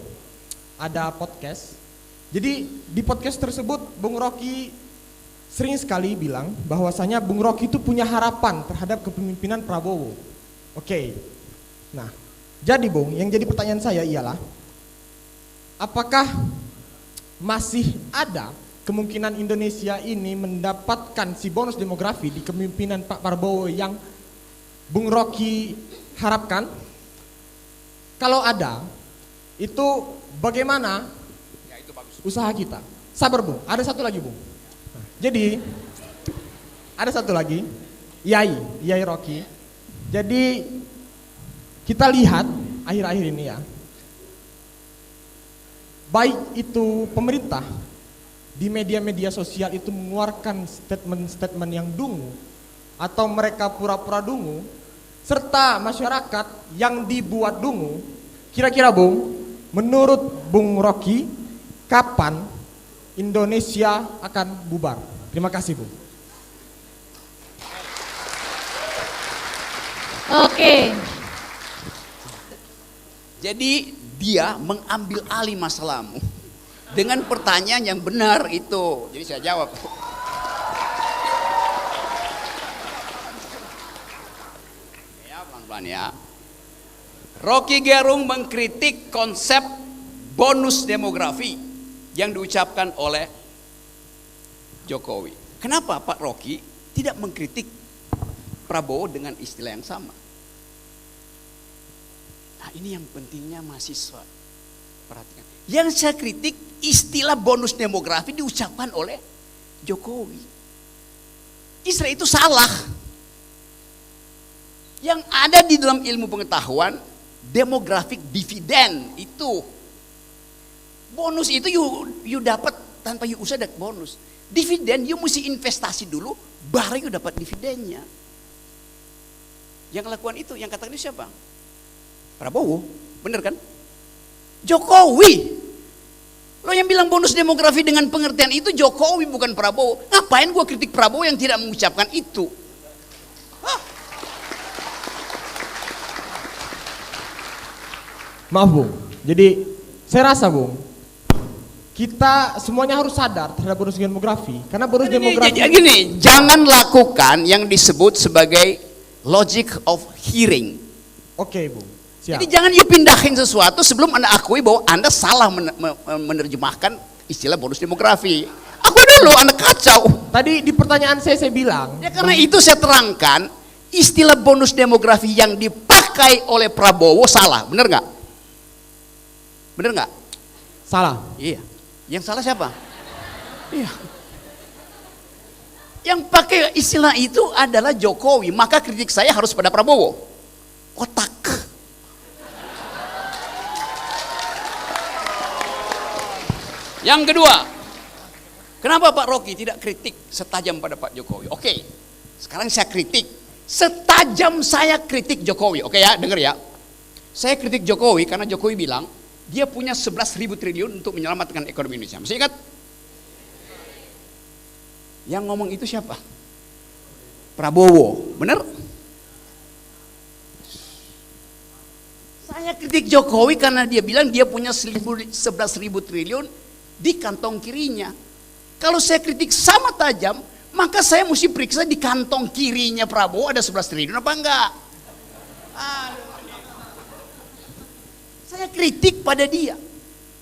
ada podcast. Jadi di podcast tersebut Bung Rocky sering sekali bilang bahwasanya Bung Rocky itu punya harapan terhadap kepemimpinan Prabowo. Oke. Nah, jadi Bung, yang jadi pertanyaan saya ialah apakah masih ada kemungkinan Indonesia ini mendapatkan si bonus demografi di kepemimpinan Pak Prabowo yang Bung Rocky harapkan? Kalau ada, itu bagaimana usaha kita? Sabar, Bung, ada satu lagi, Bung. Nah, jadi ada satu lagi, Yai Rocky. Jadi kita lihat akhir-akhir ini ya, baik itu pemerintah di media-media sosial itu mengeluarkan statement-statement yang dungu atau mereka pura-pura dungu, serta masyarakat yang dibuat dungu. Kira-kira, Bung, menurut Bung Rocky, kapan Indonesia akan bubar? Terima kasih, Bung. Oke. Jadi dia mengambil alih masalahmu dengan pertanyaan yang benar itu. Jadi saya jawab. Ya, pelan-pelan ya. Rocky Gerung mengkritik konsep bonus demografi yang diucapkan oleh Jokowi. Kenapa Pak Rocky tidak mengkritik Prabowo dengan istilah yang sama? Nah, ini yang pentingnya mahasiswa perhatikan. Yang saya kritik istilah bonus demografi diucapkan oleh Jokowi. Istilah itu salah. Yang ada di dalam ilmu pengetahuan demographic dividend itu bonus itu you dapat tanpa you usah dapat bonus. Dividen you mesti investasi dulu baru you dapat dividennya. Yang lakukan itu, yang katakan itu siapa? Prabowo, bener kan? Jokowi. Lo yang bilang bonus demografi dengan pengertian itu Jokowi bukan Prabowo. Ngapain gua kritik Prabowo yang tidak mengucapkan itu? Maaf, Bung. Jadi saya rasa, Bung, kita semuanya harus sadar terhadap bonus demografi. Karena bonus demografi Gini, jangan lakukan yang disebut sebagai logic of hearing. Oke, Bung. Siap. Jadi jangan you pindahin sesuatu sebelum Anda akui bahwa Anda salah menerjemahkan istilah bonus demografi. Akui dulu Anda kacau. Tadi di pertanyaan saya bilang. Ya karena itu saya terangkan istilah bonus demografi yang dipakai oleh Prabowo salah, bener nggak? Bener nggak? Salah. Iya. Yang salah siapa? Iya. Yang pakai istilah itu adalah Jokowi, maka kritik saya harus pada Prabowo. Otak. Yang kedua, kenapa Pak Rocky tidak kritik setajam pada Pak Jokowi? Oke, sekarang saya kritik. Setajam saya kritik Jokowi. Oke ya, dengar ya. Saya kritik Jokowi karena Jokowi bilang dia punya 11.000 triliun untuk menyelamatkan ekonomi Indonesia. Masih ingat? Yang ngomong itu siapa? Prabowo, benar? Saya kritik Jokowi karena dia bilang dia punya 11.000 triliun di kantong kirinya. Kalau saya kritik sama tajam, maka saya mesti periksa di kantong kirinya Prabowo ada 11 triliun apa enggak. Saya kritik pada dia.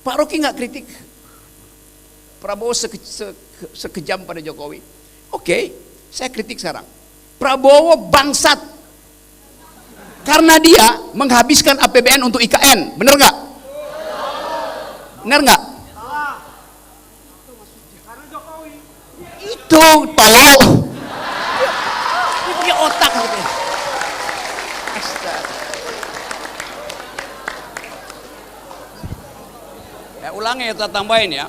Pak Rocky nggak kritik Prabowo sekejam pada Jokowi. Oke, saya kritik sekarang. Prabowo bangsat karena dia menghabiskan APBN untuk IKN. Bener nggak? Bener nggak? Itu tolol. Dia punya otak gitu. Astaga. Ya ulangi ya, kita tambahin ya.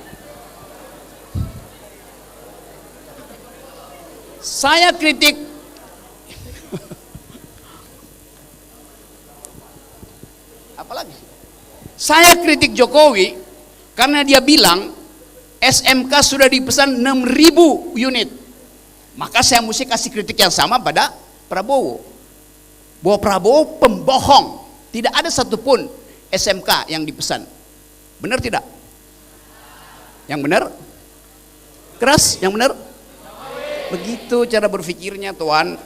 Saya kritik apalagi? Saya kritik Jokowi karena dia bilang SMK sudah dipesan 6.000 unit. Maka saya mesti kasih kritik yang sama pada Prabowo. Bahwa Prabowo pembohong. Tidak ada satupun SMK yang dipesan. Benar tidak? Yang benar? Keras, yang benar? Begitu cara berpikirnya, Tuan.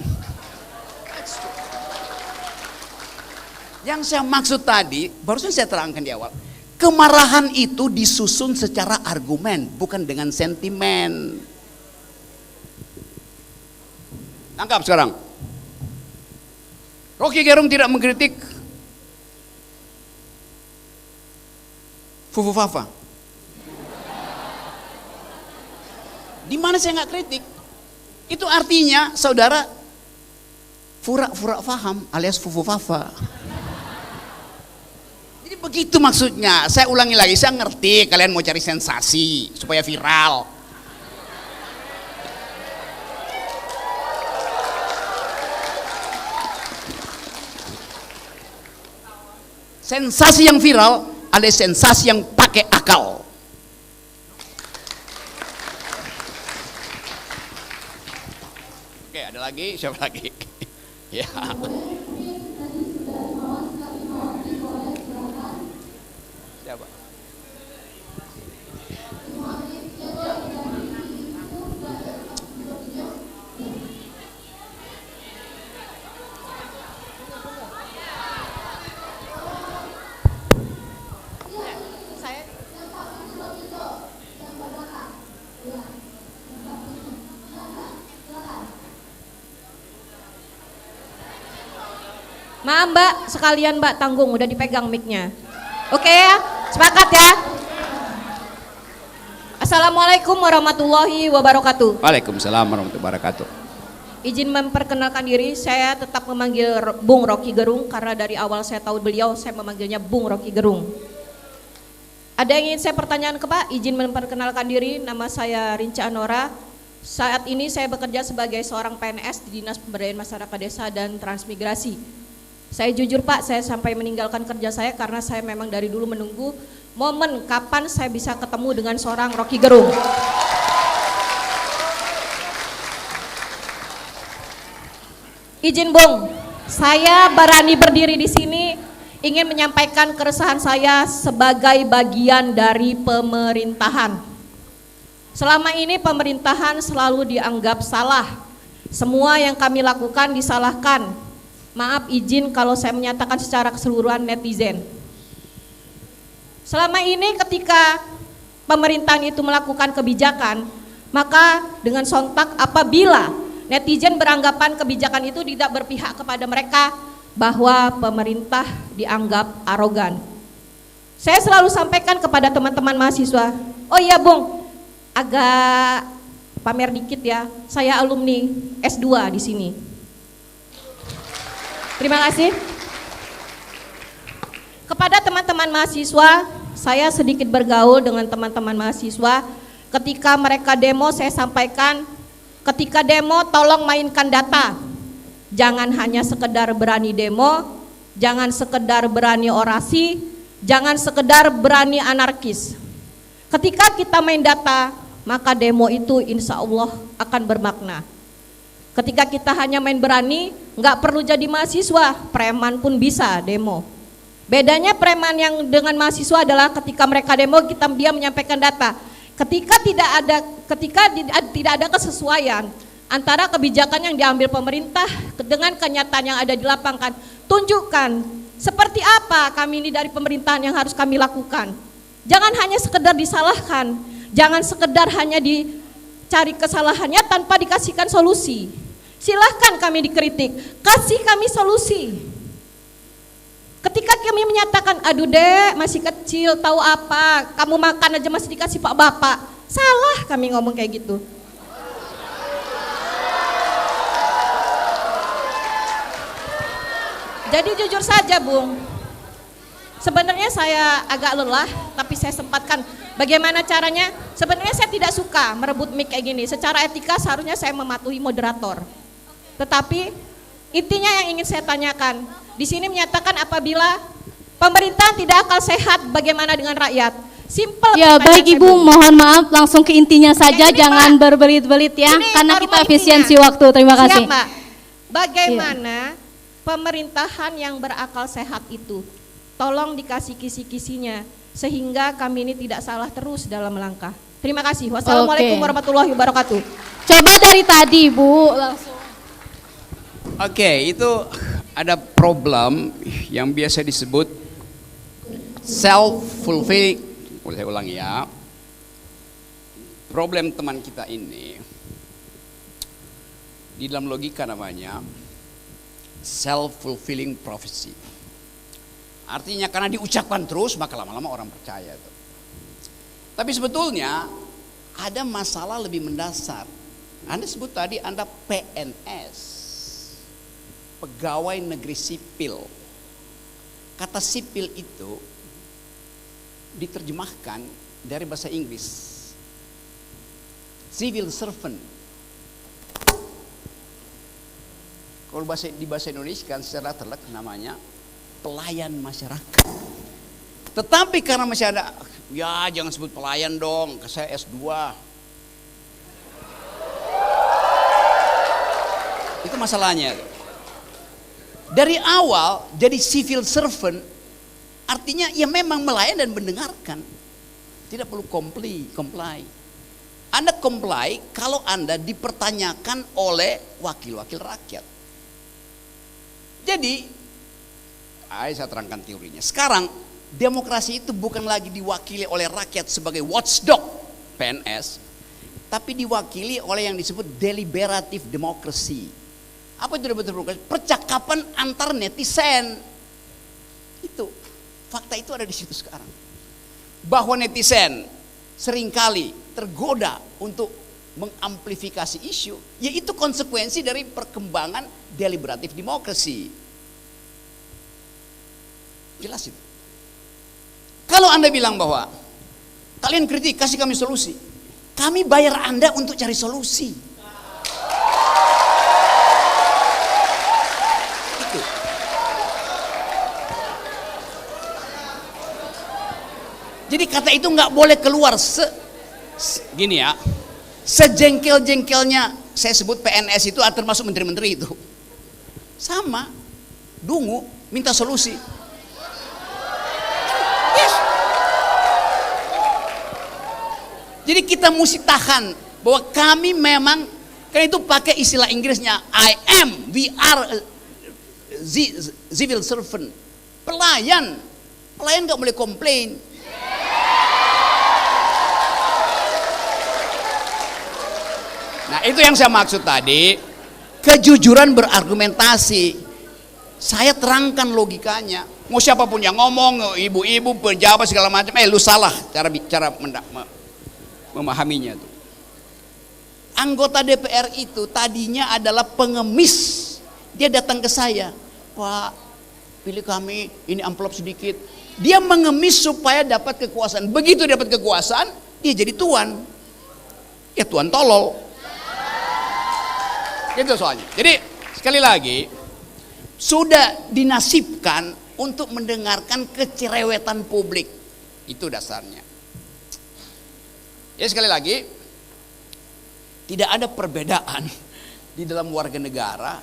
Yang saya maksud tadi, barusan saya terangkan di awal. Kemarahan itu disusun secara argumen, bukan dengan sentimen. Tangkap sekarang. Rocky Gerung tidak mengkritik Fufu Fafa. Di mana saya nggak kritik? Itu artinya saudara fura-fura faham alias Fufu Fafa. Jadi begitu maksudnya. Saya ulangi lagi, saya ngerti kalian mau cari sensasi supaya viral. Sensasi yang viral adalah sensasi yang pakai akal. Oke, ada lagi? Siapa lagi? Ya. Siapa? Maaf Mbak, sekalian Mbak tanggung, udah dipegang mic-nya. Oke ya, sepakat ya. Assalamualaikum warahmatullahi wabarakatuh. Waalaikumsalam warahmatullahi wabarakatuh. Izin memperkenalkan diri, saya tetap memanggil Bung Rocky Gerung karena dari awal saya tahu beliau, saya memanggilnya Bung Rocky Gerung. Ada yang ingin saya pertanyaan ke Pak? Izin memperkenalkan diri, nama saya Rinca Anora. Saat ini saya bekerja sebagai seorang PNS di Dinas Pemberdayaan Masyarakat Desa dan Transmigrasi. Saya jujur Pak, saya sampai meninggalkan kerja saya karena saya memang dari dulu menunggu momen kapan saya bisa ketemu dengan seorang Rocky Gerung. Izin Bung, saya berani berdiri di sini ingin menyampaikan keresahan saya sebagai bagian dari pemerintahan. Selama ini pemerintahan selalu dianggap salah. Semua yang kami lakukan disalahkan. Maaf izin kalau saya menyatakan secara keseluruhan netizen. Selama ini ketika pemerintahan itu melakukan kebijakan, maka dengan sontak apabila netizen beranggapan kebijakan itu tidak berpihak kepada mereka, bahwa pemerintah dianggap arogan. Saya selalu sampaikan kepada teman-teman mahasiswa, oh iya Bung, agak pamer dikit ya, saya alumni S2 di sini. Terima kasih. Kepada teman-teman mahasiswa, saya sedikit bergaul dengan teman-teman mahasiswa. Ketika mereka demo, saya sampaikan, ketika demo tolong mainkan data. Jangan hanya sekedar berani demo, jangan sekedar berani orasi, jangan sekedar berani anarkis. Ketika kita main data, maka demo itu insya Allah akan bermakna. Ketika kita hanya main berani, nggak perlu jadi mahasiswa, preman pun bisa demo. Bedanya preman yang dengan mahasiswa adalah ketika mereka demo, dia menyampaikan data. Ketika tidak ada kesesuaian antara kebijakan yang diambil pemerintah dengan kenyataan yang ada di lapangan, tunjukkan seperti apa kami ini dari pemerintahan yang harus kami lakukan. Jangan hanya sekedar disalahkan, jangan sekedar hanya dicari kesalahannya tanpa dikasihkan solusi. Silahkan kami dikritik, kasih kami solusi. Ketika kami menyatakan, aduh dek masih kecil tahu apa, kamu makan aja masih dikasih pak bapak, salah kami ngomong kayak gitu. Jadi jujur saja Bung, sebenarnya saya agak lelah, tapi saya sempatkan. Bagaimana caranya? Sebenarnya saya tidak suka merebut mic kayak gini. Secara etika seharusnya saya mematuhi moderator. Tetapi intinya yang ingin saya tanyakan, di sini menyatakan apabila pemerintah tidak akal sehat, bagaimana dengan rakyat? Simpel. Ya baik Ibu, mohon maaf langsung ke intinya saja, Ini, jangan Pak, berbelit-belit ya, ini karena norma kita efisiensi intinya. waktu. Terima kasih. Siap, Mbak. Bagaimana pemerintahan yang berakal sehat itu? Tolong dikasih kisi-kisinya sehingga kami ini tidak salah terus dalam melangkah. Terima kasih. Wassalamualaikum warahmatullahi wabarakatuh. Coba dari tadi Bu, langsung. Oke, itu ada problem yang biasa disebut self-fulfilling. Boleh saya ulangi ya. Problem teman kita ini di dalam logika namanya self-fulfilling prophecy. Artinya karena diucapkan terus maka lama-lama orang percaya itu. Tapi sebetulnya ada masalah lebih mendasar. Anda sebut tadi Anda PNS. Pegawai negeri sipil. Kata sipil itu diterjemahkan dari bahasa Inggris civil servant. Kalau di bahasa Indonesia kan secara terlek namanya pelayan masyarakat. Tetapi karena masih ada, ya jangan sebut pelayan dong, saya S2. Itu masalahnya. Dari awal jadi civil servant artinya ya memang melayan dan mendengarkan. Tidak perlu comply. Anda comply kalau Anda dipertanyakan oleh wakil-wakil rakyat. Jadi, saya terangkan teorinya. Sekarang demokrasi itu bukan lagi diwakili oleh rakyat sebagai watchdog PNS, tapi diwakili oleh yang disebut deliberative democracy. Apa itu deliberative democracy? Percakapan antar netizen. Itu fakta itu ada di situ sekarang. Bahwa netizen seringkali tergoda untuk mengamplifikasi isu, yaitu konsekuensi dari perkembangan deliberative democracy. Jelas itu. Kalau Anda bilang bahwa kalian kritik, kasih kami solusi, kami bayar Anda untuk cari solusi. Itu. Jadi kata itu nggak boleh keluar gini ya. Sejengkel-jengkelnya saya sebut PNS itu termasuk menteri-menteri itu. Sama, dungu, minta solusi. Yes. Jadi kita mesti tahan bahwa kami memang, karena itu pakai istilah Inggrisnya we are civil servant. Pelayan nggak boleh komplain. Nah itu yang saya maksud tadi, kejujuran berargumentasi. Saya terangkan logikanya. Mau siapapun yang ngomong, ibu-ibu, pejabat segala macam, lu salah cara memahaminya tuh. Anggota DPR itu tadinya adalah pengemis. Dia datang ke saya, Pak, pilih kami, ini amplop sedikit. Dia mengemis supaya dapat kekuasaan. Begitu dapat kekuasaan, dia jadi tuan. Ya tuan tolol. Gitu soalnya. Jadi sekali lagi, sudah dinasibkan untuk mendengarkan kecerewetan publik. Itu dasarnya. Ya sekali lagi, tidak ada perbedaan di dalam warga negara,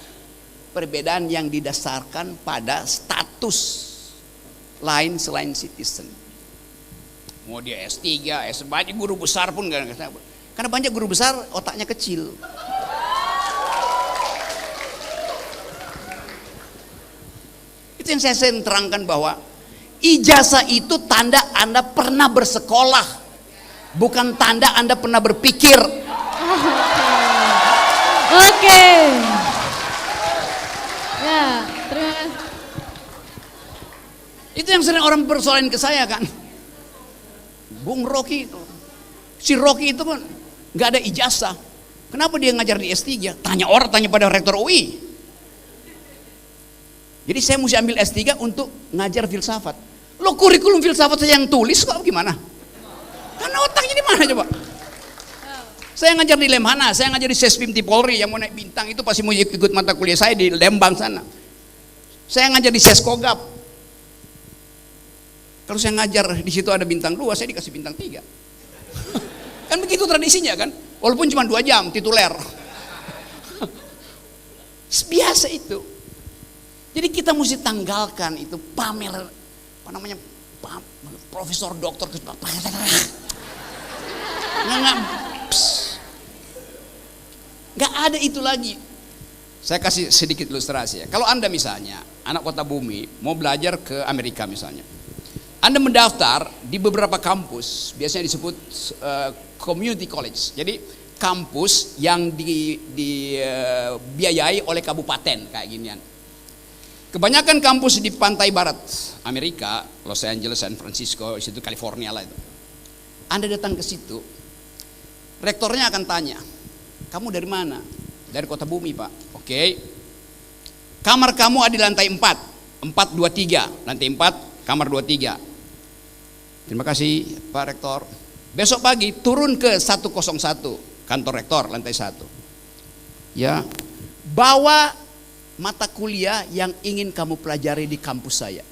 perbedaan yang didasarkan pada status lain selain citizen. Mau dia S3, banyak guru besar pun gak. Karena banyak guru besar otaknya kecil. Itu yang saya terangkan, bahwa ijazah itu tanda Anda pernah bersekolah, bukan tanda Anda pernah berpikir. Oke. Ya, terima kasih. Itu yang sering orang persoalin ke saya kan. Bung Rocky itu, si Rocky itu kan nggak ada ijazah. Kenapa dia ngajar di S3? Tanya pada rektor UI. Jadi saya mesti ambil S3 untuk ngajar filsafat. Lo kurikulum filsafat saya yang tulis kok gimana? Karena otaknya di mana coba? Saya ngajar di Lemhana, saya ngajar di Sespim Polri, yang mau naik bintang itu pasti mau ikut mata kuliah saya di Lembang sana. Saya ngajar di Seskogap. Kalau saya ngajar di situ ada bintang 2, saya dikasih bintang 3. Kan begitu tradisinya kan? Walaupun cuma 2 jam tituler. Biasa itu. Jadi kita mesti tanggalkan itu pamer, apa namanya, profesor doktor nggak ada itu lagi. Saya kasih sedikit ilustrasi ya. Kalau Anda misalnya anak kota bumi mau belajar ke Amerika misalnya, Anda mendaftar di beberapa kampus, biasanya disebut community college. Jadi kampus yang dibiayai oleh kabupaten kayak ginian. Kebanyakan kampus di pantai barat Amerika, Los Angeles, San Francisco, situ California lah itu. Anda datang ke situ, rektornya akan tanya, kamu dari mana? Dari kota bumi Pak. Oke. Kamar kamu ada di lantai 4, 423, lantai 4, kamar 23. Terima kasih Pak Rektor. Besok pagi turun ke 101, kantor rektor lantai 1. Ya, bawa mata kuliah yang ingin kamu pelajari di kampus saya.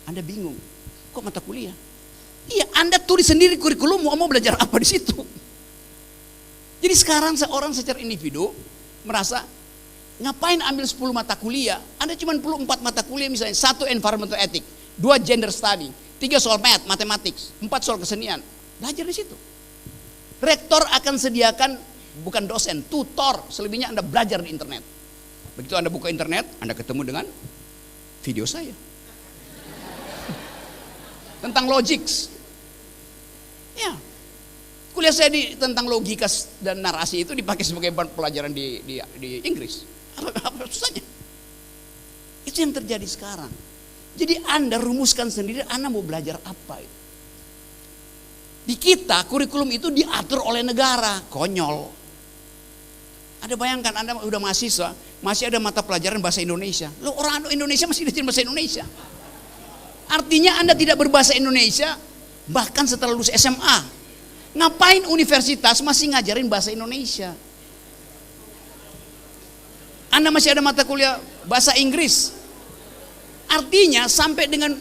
Anda bingung, kok mata kuliah? Iya, Anda tulis sendiri kurikulum, mau belajar apa di situ. Jadi sekarang seorang secara individu merasa, ngapain ambil 10 mata kuliah? Anda cuma perlu 4 mata kuliah, misalnya 1 environmental ethics, 2 gender study, 3 soal mathematics, 4 soal kesenian. Belajar di situ. Rektor akan sediakan, bukan dosen, tutor, selebihnya Anda belajar di internet. Begitu Anda buka internet, Anda ketemu dengan video saya tentang logics. Ya, kuliah saya tentang logika dan narasi itu dipakai sebagai pelajaran di Inggris. Apa susahnya? Itu yang terjadi sekarang. Jadi Anda rumuskan sendiri, Anda mau belajar apa itu. Di kita kurikulum itu diatur oleh negara, konyol. Ada bayangkan Anda udah mahasiswa, masih ada mata pelajaran bahasa Indonesia. Loh, orang Indonesia masih ngajarin bahasa Indonesia. Artinya Anda tidak berbahasa Indonesia bahkan setelah lulus SMA. Ngapain universitas masih ngajarin bahasa Indonesia? Anda masih ada mata kuliah bahasa Inggris. Artinya sampai dengan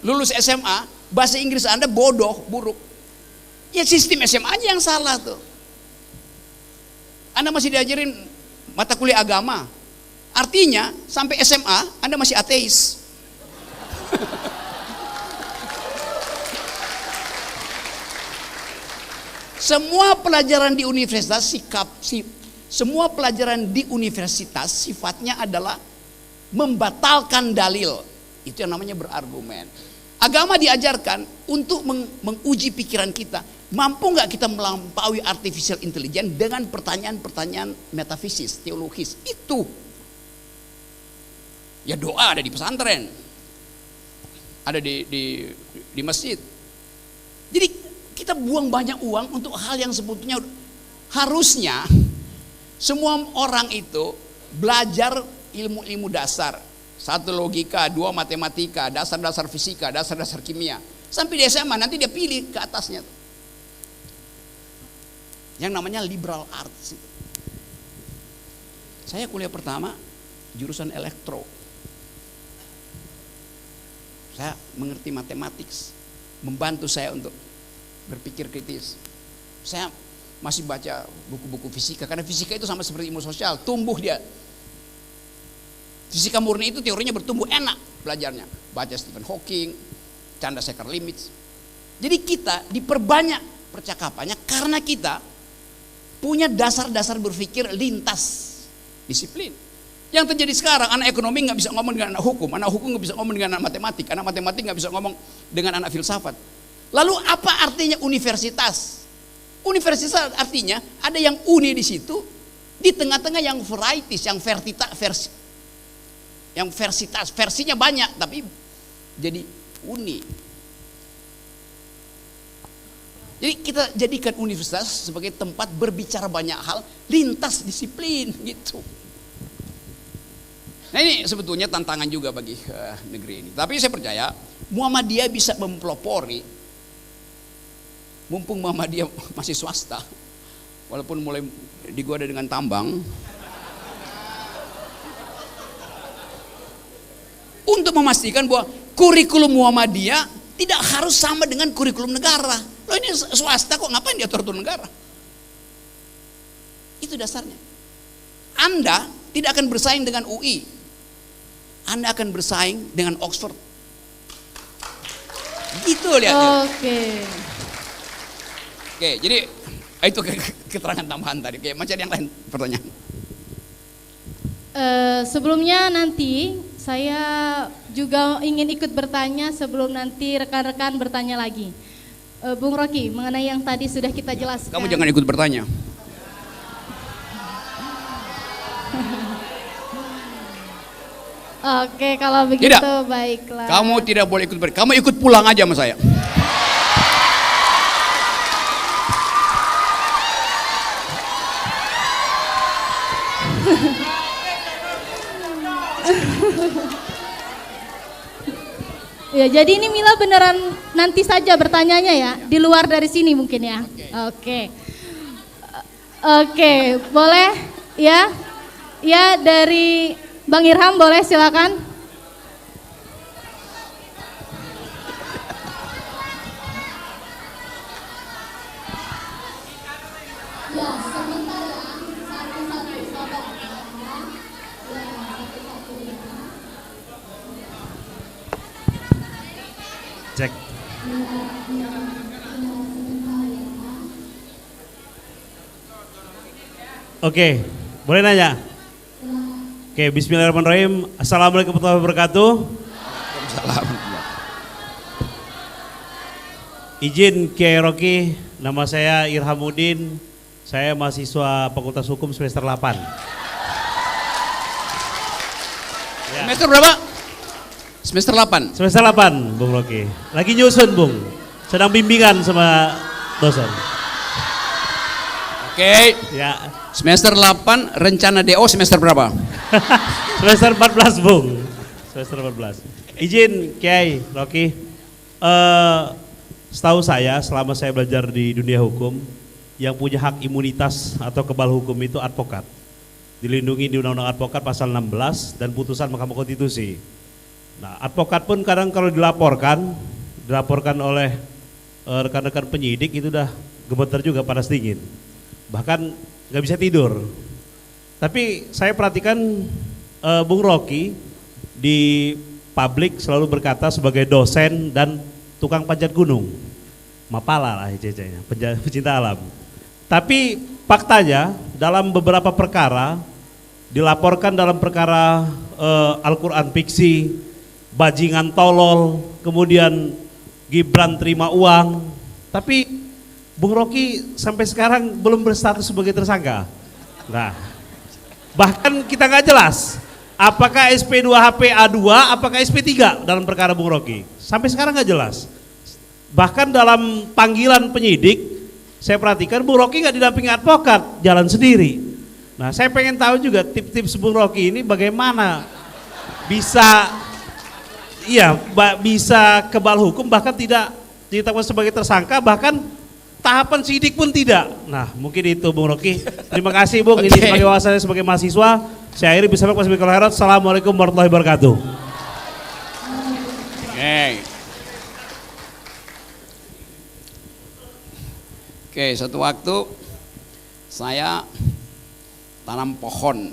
lulus SMA, bahasa Inggris Anda bodoh, buruk. Ya sistem SMA aja yang salah tuh. Anda masih diajarin mata kuliah agama. Artinya sampai SMA Anda masih ateis. Semua pelajaran di universitas semua pelajaran di universitas sifatnya adalah membatalkan dalil. Itu yang namanya berargumen. Agama diajarkan untuk menguji pikiran kita. Mampu nggak kita melampaui artificial intelligence dengan pertanyaan-pertanyaan metafisis, teologis? Itu. Ya doa ada di pesantren, ada di masjid. Jadi kita buang banyak uang untuk hal yang sebetulnya harusnya semua orang itu belajar ilmu-ilmu dasar. 1 logika, 2 matematika, dasar-dasar fisika, dasar-dasar kimia. Sampai di SMA nanti dia pilih ke atasnya tuh. Yang namanya liberal arts itu. Saya kuliah pertama jurusan elektro. Saya mengerti matematik, membantu saya untuk berpikir kritis. Saya masih baca buku-buku fisika, karena fisika itu sama seperti ilmu sosial, tumbuh dia. Fisika murni itu teorinya bertumbuh, enak belajarnya. Baca Stephen Hawking, Chandrasekhar-Limit. Jadi kita diperbanyak percakapannya karena kita punya dasar-dasar berpikir lintas disiplin. Yang terjadi sekarang, anak ekonomi nggak bisa ngomong dengan anak hukum nggak bisa ngomong dengan anak matematik nggak bisa ngomong dengan anak filsafat. Lalu apa artinya universitas? Universitas artinya ada yang uni di situ, di tengah-tengah yang varieties, yang versinya banyak, tapi jadi uni. Jadi kita jadikan universitas sebagai tempat berbicara banyak hal lintas disiplin gitu. Nah ini sebetulnya tantangan juga bagi negeri ini. Tapi saya percaya Muhammadiyah bisa mempelopori, mumpung Muhammadiyah masih swasta, walaupun mulai digoda dengan tambang, untuk memastikan bahwa kurikulum Muhammadiyah tidak harus sama dengan kurikulum negara. Loh ini swasta kok, ngapain dia atur negara? Itu dasarnya. Anda tidak akan bersaing dengan UI, Anda akan bersaing dengan Oxford. Gitu lihatnya. Oke, jadi itu keterangan tambahan tadi. Oke, macam yang lain pertanyaan. Sebelumnya nanti saya juga ingin ikut bertanya sebelum nanti rekan-rekan bertanya lagi. Bung Rocky, mengenai yang tadi sudah kita jelaskan. Kamu jangan ikut bertanya. Oke, kalau begitu Tidak. baiklah. Kamu tidak boleh ikut bertanya. Kamu ikut pulang aja sama saya. Ya, jadi ini Mila beneran nanti saja bertanyanya ya, di luar dari sini mungkin ya. Oke. Oke, boleh ya? Ya, dari Bang Irham boleh, silakan. Cek. Oke, boleh nanya? Oke, bismillahirrahmanirrahim. Assalamualaikum warahmatullahi wabarakatuh. Salam. Izin Kiai Rocky, nama saya Irhamuddin. Saya mahasiswa Fakultas Hukum semester 8. Ya. Semester berapa? Semester 8. Semester 8, Bung Rocky. Lagi nyusun, Bung. Sedang bimbingan sama dosen. Oke. Ya. Semester 8, rencana DO semester berapa? Semester 14, Bung. Semester 14. Izin Kiai Rocky. Setahu saya selama saya belajar di dunia hukum, yang punya hak imunitas atau kebal hukum itu advokat. Dilindungi di Undang-Undang Advokat pasal 16 dan putusan Mahkamah Konstitusi. Nah, advokat pun kadang kalau dilaporkan oleh rekan-rekan penyidik itu udah gemeter juga, panas dingin. Bahkan nggak bisa tidur. Tapi saya perhatikan Bung Rocky di publik selalu berkata sebagai dosen dan tukang panjat gunung. Mapala lah cecenya, pecinta alam. Tapi faktanya dalam beberapa perkara dilaporkan dalam perkara Al-Quran fiksi, bajingan tolol, kemudian Gibran terima uang, tapi Bung Rocky sampai sekarang belum berstatus sebagai tersangka. Nah, bahkan kita nggak jelas apakah SP2HP A2, apakah SP3 dalam perkara Bung Rocky. Sampai sekarang nggak jelas. Bahkan dalam panggilan penyidik, saya perhatikan Bung Rocky nggak didampingi advokat, jalan sendiri. Nah, saya pengen tahu juga tips-tips Bung Rocky ini bagaimana bisa, iya, bisa kebal hukum, bahkan tidak ditetapkan sebagai tersangka, bahkan tahapan sidik pun tidak. Nah, mungkin itu Bung Rocky. Terima kasih Bung. Ini sebagai wawasannya sebagai mahasiswa. Saya akhiri bisa Pak Speaker Herat. Assalamualaikum warahmatullahi wabarakatuh. Oke, suatu waktu saya tanam pohon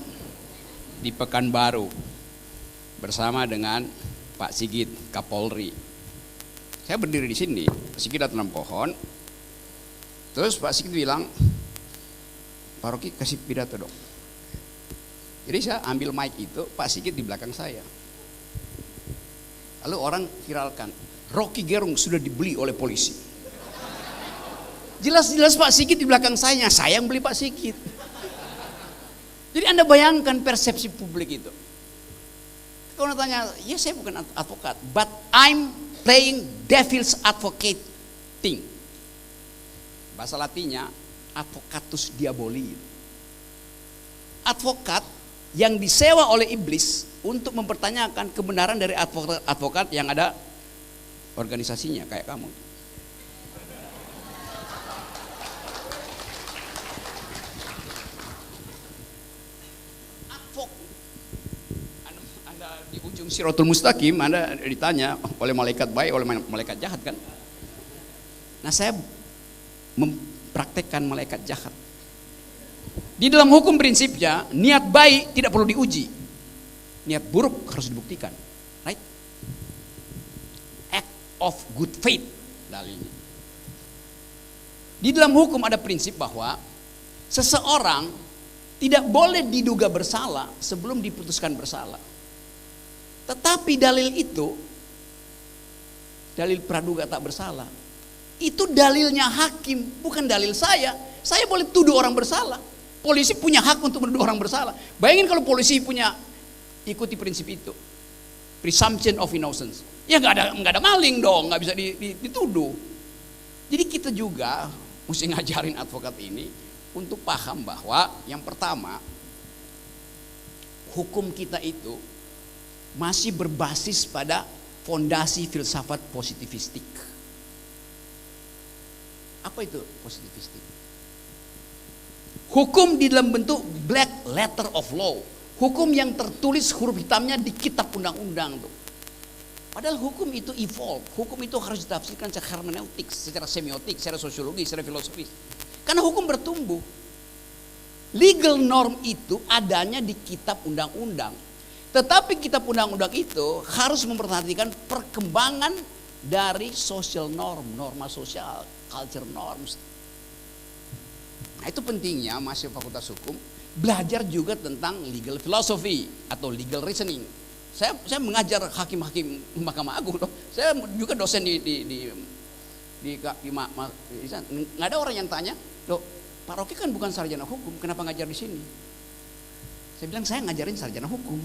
di Pekanbaru bersama dengan Pak Sigit Kapolri. Saya berdiri di sini, Pak Sigit tanam pohon. Terus Pak Sigit bilang, Pak Rocky kasih pidato dong. Jadi saya ambil mic itu, Pak Sigit di belakang saya. Lalu orang viralkan, Rocky Gerung sudah dibeli oleh polisi. Jelas-jelas Pak Sigit di belakang saya yang beli Pak Sigit. Jadi Anda bayangkan persepsi publik itu. Kalau tanya, ya saya bukan advokat, but I'm playing devil's advocate thing. Bahasa Latinnya, advocatus diaboli. Advokat yang disewa oleh iblis untuk mempertanyakan kebenaran dari advokat yang ada organisasinya kayak kamu. Anda di ujung Siratul Mustaqim, Anda ditanya oleh malaikat baik, oleh malaikat jahat kan? Nah, saya mempraktekkan malaikat jahat. Di dalam hukum prinsipnya, niat baik tidak perlu diuji. Niat buruk harus dibuktikan. Right? Act of good faith dalilnya. Di dalam hukum ada prinsip bahwa seseorang tidak boleh diduga bersalah sebelum diputuskan bersalah. Tetapi dalil itu, dalil praduga tak bersalah, itu dalilnya hakim, bukan dalil saya. Saya boleh tuduh orang bersalah. Polisi punya hak untuk menuduh orang bersalah. Bayangin kalau polisi punya ikuti prinsip itu, presumption of innocence. Ya nggak ada maling dong, nggak bisa dituduh. Jadi kita juga mesti ngajarin advokat ini untuk paham bahwa yang pertama, hukum kita itu masih berbasis pada fondasi filsafat positivistik. Apa itu positivistik? Hukum di dalam bentuk black letter of law. Hukum yang tertulis huruf hitamnya di kitab undang-undang tuh. Padahal hukum itu evolve. Hukum itu harus ditafsirkan secara hermeneutik, secara semiotik, secara sosiologi, secara filosofis. Karena hukum bertumbuh. Legal norm itu adanya di kitab undang-undang. Tetapi kitab undang-undang itu harus memperhatikan perkembangan dari social norm, norma sosial, culture norms. Nah, itu pentingnya mahasiswa Fakultas Hukum belajar juga tentang legal philosophy atau legal reasoning. Saya mengajar hakim-hakim Mahkamah Agung loh. Saya juga dosen nggak ada orang yang tanya, loh Pak Rocky kan bukan sarjana hukum, kenapa ngajar di sini? Saya bilang saya ngajarin sarjana hukum.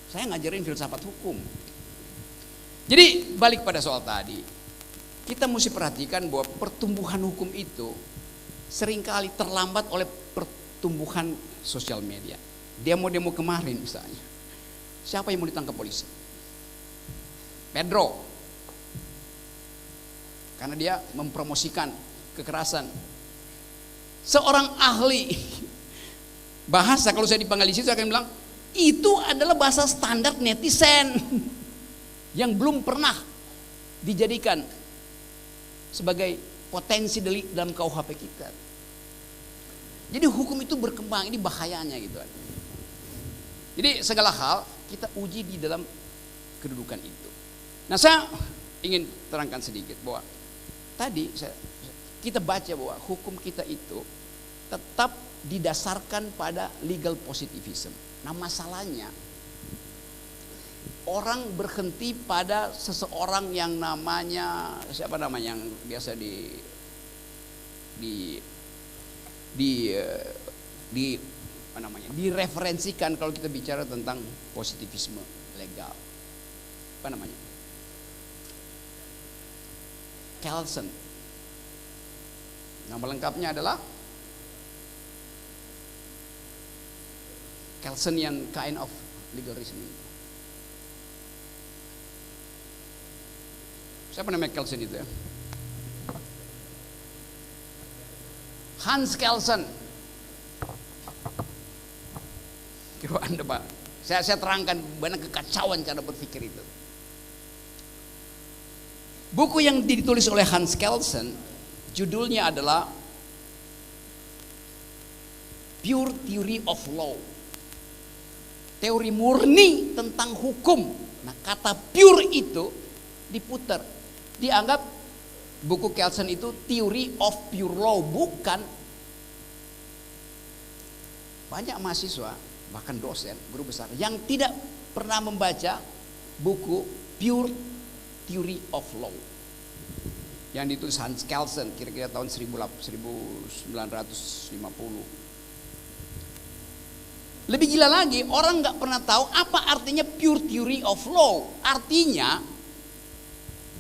Saya ngajarin filsafat hukum. Jadi balik pada soal tadi, kita mesti perhatikan bahwa pertumbuhan hukum itu seringkali terlambat oleh pertumbuhan sosial media. Demo-demo kemarin misalnya, siapa yang mau ditangkap polisi? Pedro, karena dia mempromosikan kekerasan. Seorang ahli bahasa, kalau saya dipanggil di situ saya akan bilang, itu adalah bahasa standar netizen yang belum pernah dijadikan sebagai potensi delik dalam KUHP kita. Jadi hukum itu berkembang, ini bahayanya gitu. Jadi segala hal kita uji di dalam kedudukan itu. Nah, saya ingin terangkan sedikit bahwa tadi kita baca bahwa hukum kita itu tetap didasarkan pada legal positivism. Nah, masalahnya orang berhenti pada seseorang yang namanya siapa namanya yang biasa direferensikan kalau kita bicara tentang positivisme legal. Apa namanya? Kelsen. Nama lengkapnya adalah Kelsenian kind of legal reasoning. Siapa namanya Kelsen itu ya? Hans Kelsen. Coba Anda Pak, saya terangkan banyak kekacauan cara berpikir itu. Buku yang ditulis oleh Hans Kelsen, judulnya adalah Pure Theory of Law. Teori murni tentang hukum. Nah, kata pure itu diputar. Dianggap buku Kelsen itu Theory of Pure Law, bukan. Banyak mahasiswa, bahkan dosen, guru besar yang tidak pernah membaca buku Pure Theory of Law yang ditulis Hans Kelsen kira-kira tahun 1950. Lebih gila lagi, orang nggak pernah tahu apa artinya Pure Theory of Law. Artinya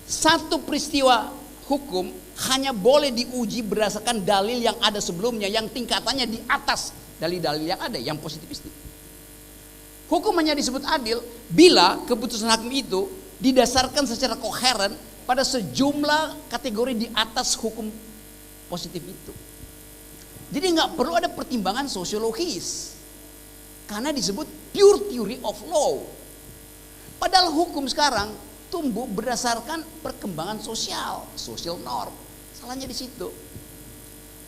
satu peristiwa hukum hanya boleh diuji berdasarkan dalil yang ada sebelumnya, yang tingkatannya di atas dalil-dalil yang ada, yang positivistik. Hukum hanya disebut adil bila keputusan hakim itu didasarkan secara koheren pada sejumlah kategori di atas hukum positif itu. Jadi nggak perlu ada pertimbangan sosiologis, karena disebut pure theory of law. Padahal hukum sekarang tumbuh berdasarkan perkembangan sosial, social norm. Salahnya di situ.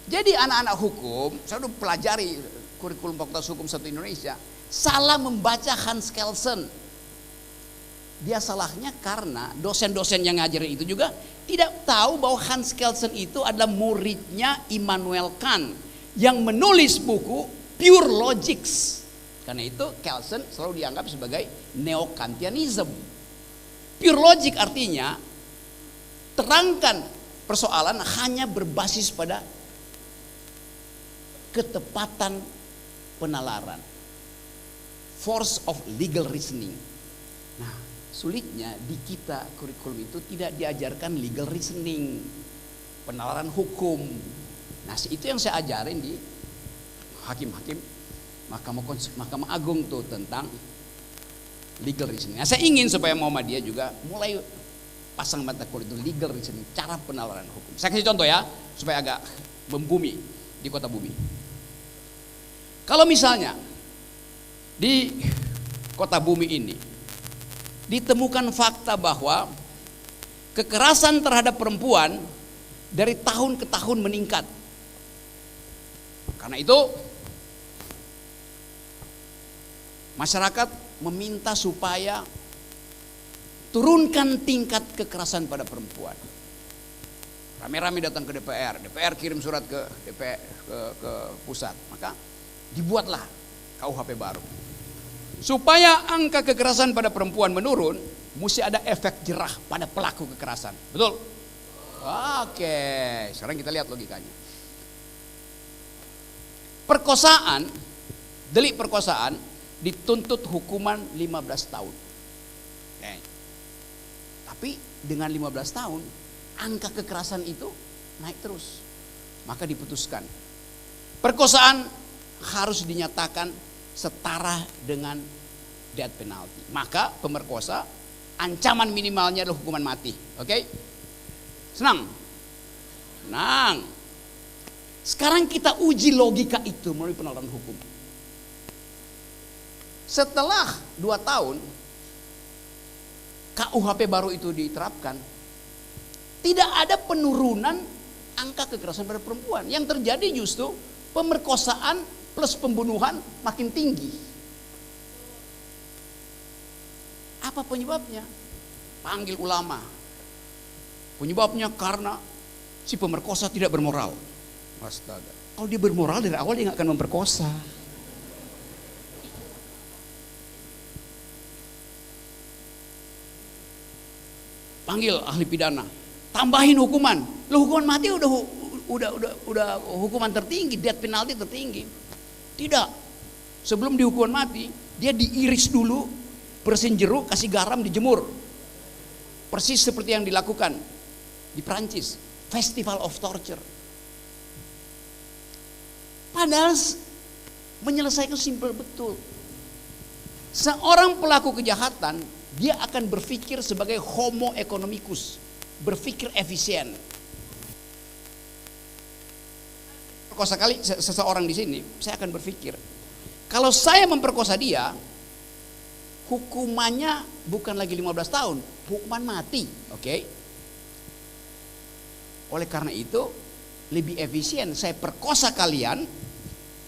Jadi anak-anak hukum, saya udah pelajari kurikulum Fakultas Hukum 1 Indonesia, salah membaca Hans Kelsen. Dia salahnya karena dosen-dosen yang ngajarin itu juga tidak tahu bahwa Hans Kelsen itu adalah muridnya Immanuel Kant yang menulis buku Pure Logics. Karena itu Kelsen selalu dianggap sebagai neo-Kantianism. Pure logic artinya terangkan persoalan hanya berbasis pada ketepatan penalaran, force of legal reasoning. Nah, sulitnya di kita kurikulum itu tidak diajarkan legal reasoning, penalaran hukum. Nah, itu yang saya ajarin di hakim-hakim Mahkamah Agung tuh tentang legal reasoning. Nah, saya ingin supaya Muhammadiyah juga mulai pasang mata kuliah itu legal reasoning, cara penalaran hukum. Saya kasih contoh ya, supaya agak membumi di kota bumi. Kalau misalnya di kota bumi ini ditemukan fakta bahwa kekerasan terhadap perempuan dari tahun ke tahun meningkat. Karena itu masyarakat meminta supaya turunkan tingkat kekerasan pada perempuan. Rame-rame datang ke DPR, DPR kirim surat ke DPR ke pusat, maka dibuatlah KUHP baru. Supaya angka kekerasan pada perempuan menurun, mesti ada efek jerah pada pelaku kekerasan. Betul? Oke, sekarang kita lihat logikanya. Perkosaan, delik perkosaan dituntut hukuman 15 tahun. Tapi dengan 15 tahun, angka kekerasan itu naik terus. Maka diputuskan, perkosaan harus dinyatakan setara dengan death penalty. Maka pemerkosa ancaman minimalnya adalah hukuman mati. Oke? Senang? Senang. Sekarang kita uji logika itu melalui penalaran hukum. Setelah 2 tahun KUHP baru itu diterapkan, tidak ada penurunan angka kekerasan pada perempuan. Yang terjadi justru pemerkosaan plus pembunuhan makin tinggi. Apa penyebabnya? Panggil ulama. Penyebabnya karena si pemerkosa tidak bermoral. Astaga. Kalau dia bermoral dari awal dia nggak akan memperkosa. Panggil ahli pidana, tambahin hukuman. Loh, hukuman mati udah hukuman tertinggi, death penalty tertinggi. Tidak. Sebelum dihukuman mati, dia diiris dulu, bersihin jeruk, kasih garam, dijemur. Persis seperti yang dilakukan di Prancis, Festival of Torture. Padahal menyelesaikan simpel betul. Seorang pelaku kejahatan, dia akan berpikir sebagai homo economicus, berpikir efisien. Perkosa kali seseorang di sini, saya akan berpikir, kalau saya memperkosa dia, hukumannya bukan lagi 15 tahun, hukuman mati, oke? Oleh karena itu, lebih efisien saya perkosa kalian,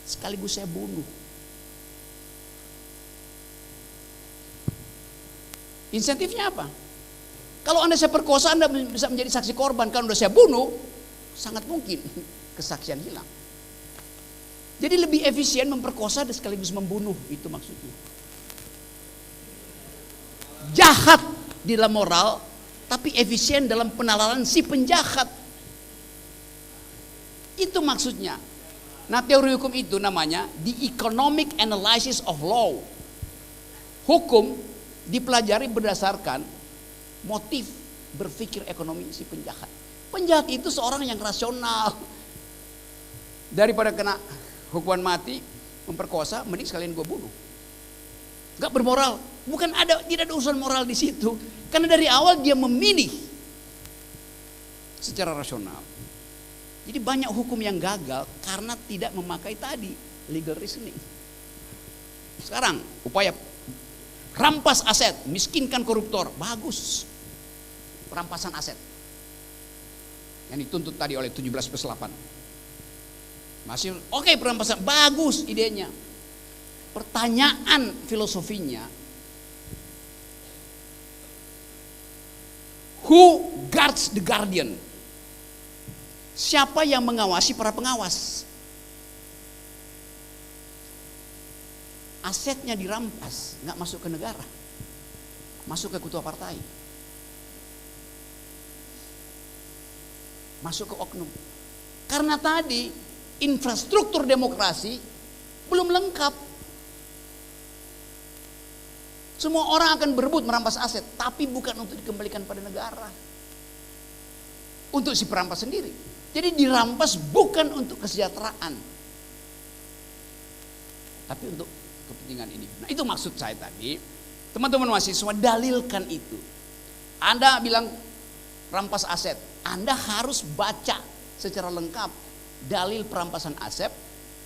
sekaligus saya bunuh. Insentifnya apa? Kalau Anda saya perkosa, Anda bisa menjadi saksi korban. Kalau Anda saya bunuh, sangat mungkin kesaksian hilang. Jadi lebih efisien memperkosa dan sekaligus membunuh, itu maksudnya. Jahat di dalam moral, tapi efisien dalam penalaran si penjahat. Itu maksudnya. Nah, teori hukum itu namanya the economic analysis of law. Hukum dipelajari berdasarkan motif berpikir ekonomi si penjahat. Penjahat itu seorang yang rasional. Daripada kena hukuman mati, memperkosa, mending sekalian gue bunuh. Gak bermoral. Tidak ada urusan moral di situ. Karena dari awal dia memilih secara rasional. Jadi banyak hukum yang gagal karena tidak memakai tadi legal reasoning. Sekarang upaya rampas aset, miskinkan koruptor, bagus. Perampasan aset yang dituntut tadi oleh 17+8. Masih oke, perampasan bagus idenya. Pertanyaan filosofinya, who guards the guardian? Siapa yang mengawasi para pengawas? Asetnya dirampas, nggak masuk ke negara, masuk ke ketua partai, masuk ke oknum. Karena tadi infrastruktur demokrasi belum lengkap. Semua orang akan berebut merampas aset, tapi bukan untuk dikembalikan pada negara, untuk si perampas sendiri. Jadi dirampas bukan untuk kesejahteraan, tapi untuk kepentingan ini. Nah, itu maksud saya tadi. Teman-teman mahasiswa, dalilkan itu. Anda bilang rampas aset, Anda harus baca secara lengkap dalil perampasan aset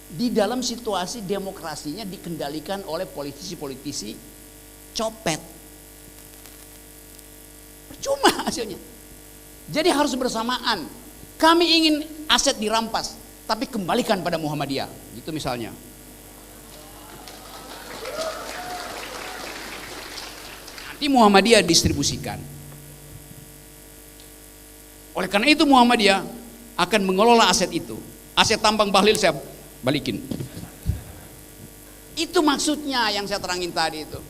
di dalam situasi demokrasinya dikendalikan oleh politisi-politisi copet. Percuma hasilnya. Jadi harus bersamaan. Kami ingin aset dirampas, tapi kembalikan pada Muhammadiyah. Gitu misalnya. Nanti Muhammadiyah distribusikan. Oleh karena itu Muhammadiyah akan mengelola aset itu. Aset tambang Bahlil saya balikin. Itu maksudnya yang saya terangin tadi itu.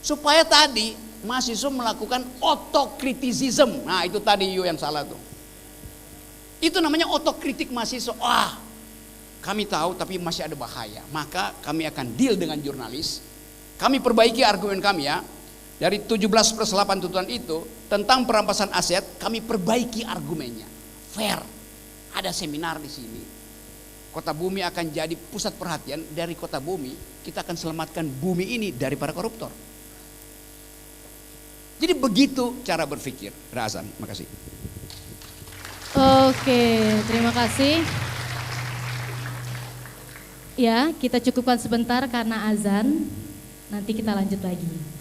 Supaya tadi mahasiswa melakukan otokritisism. Nah, itu tadi yang salah tuh. Itu namanya otokritik mahasiswa. Wah, kami tahu tapi masih ada bahaya. Maka kami akan deal dengan jurnalis. Kami perbaiki argumen kami ya. Dari 17+8 tuntutan itu tentang perampasan aset, kami perbaiki argumennya. Fair. Ada seminar di sini. Kota Bumi akan jadi pusat perhatian. Dari Kota Bumi, kita akan selamatkan bumi ini dari para koruptor. Jadi begitu cara berpikir. Razan, makasih. Oke, terima kasih. Ya, kita cukupkan sebentar karena azan. Nanti kita lanjut lagi.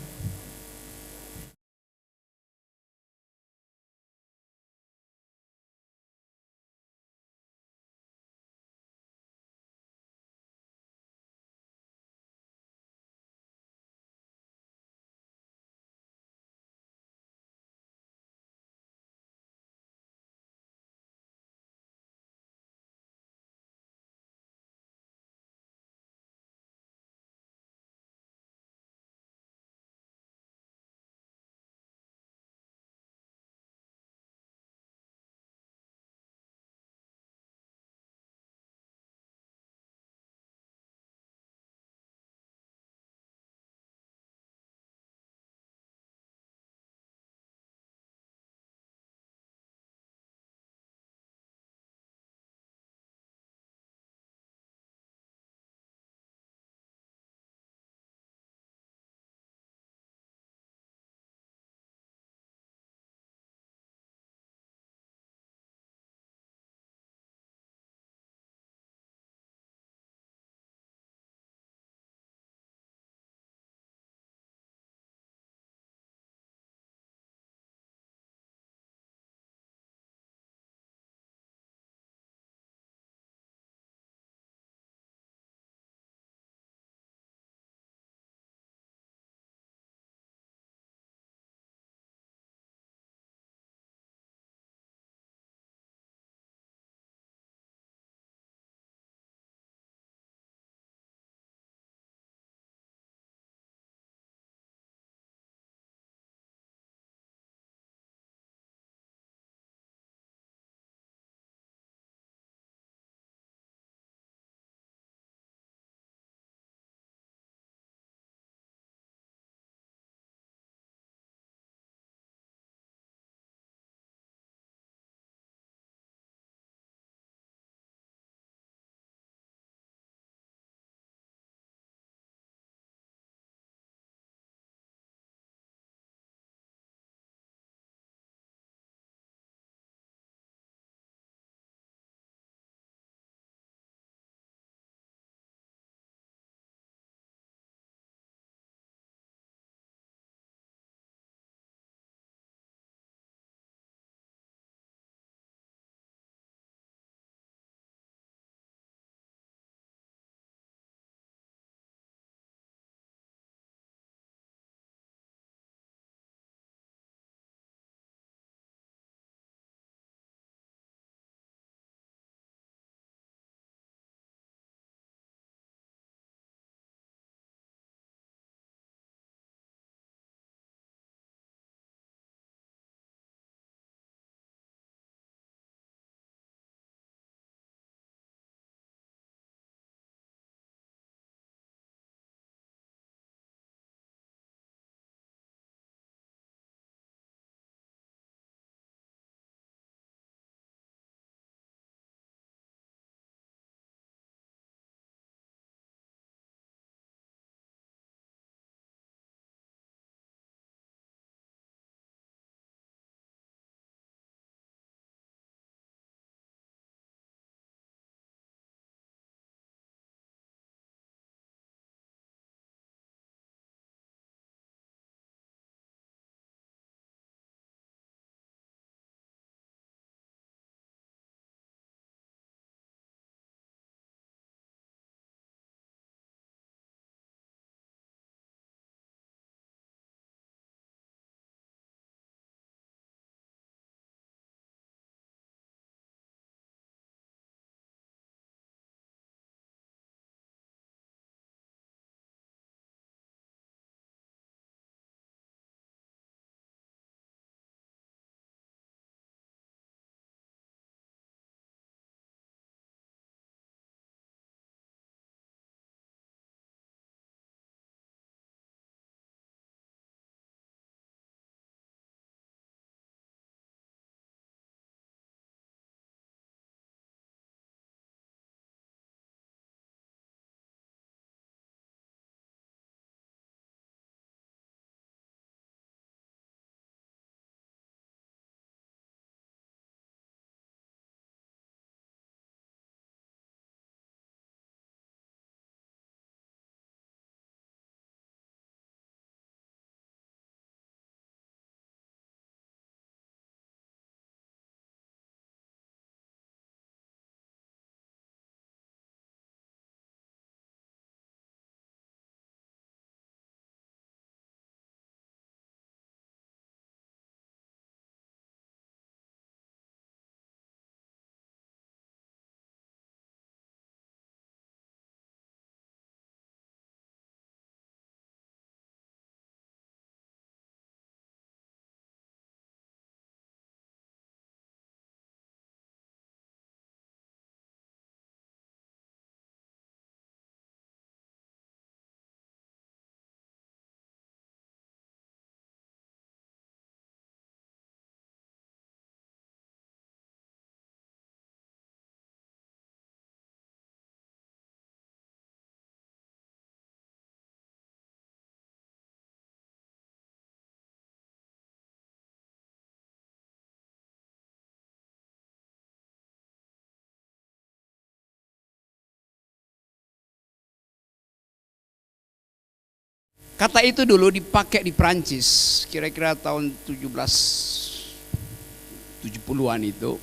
Kata itu dulu dipakai di Prancis kira-kira tahun 1770-an itu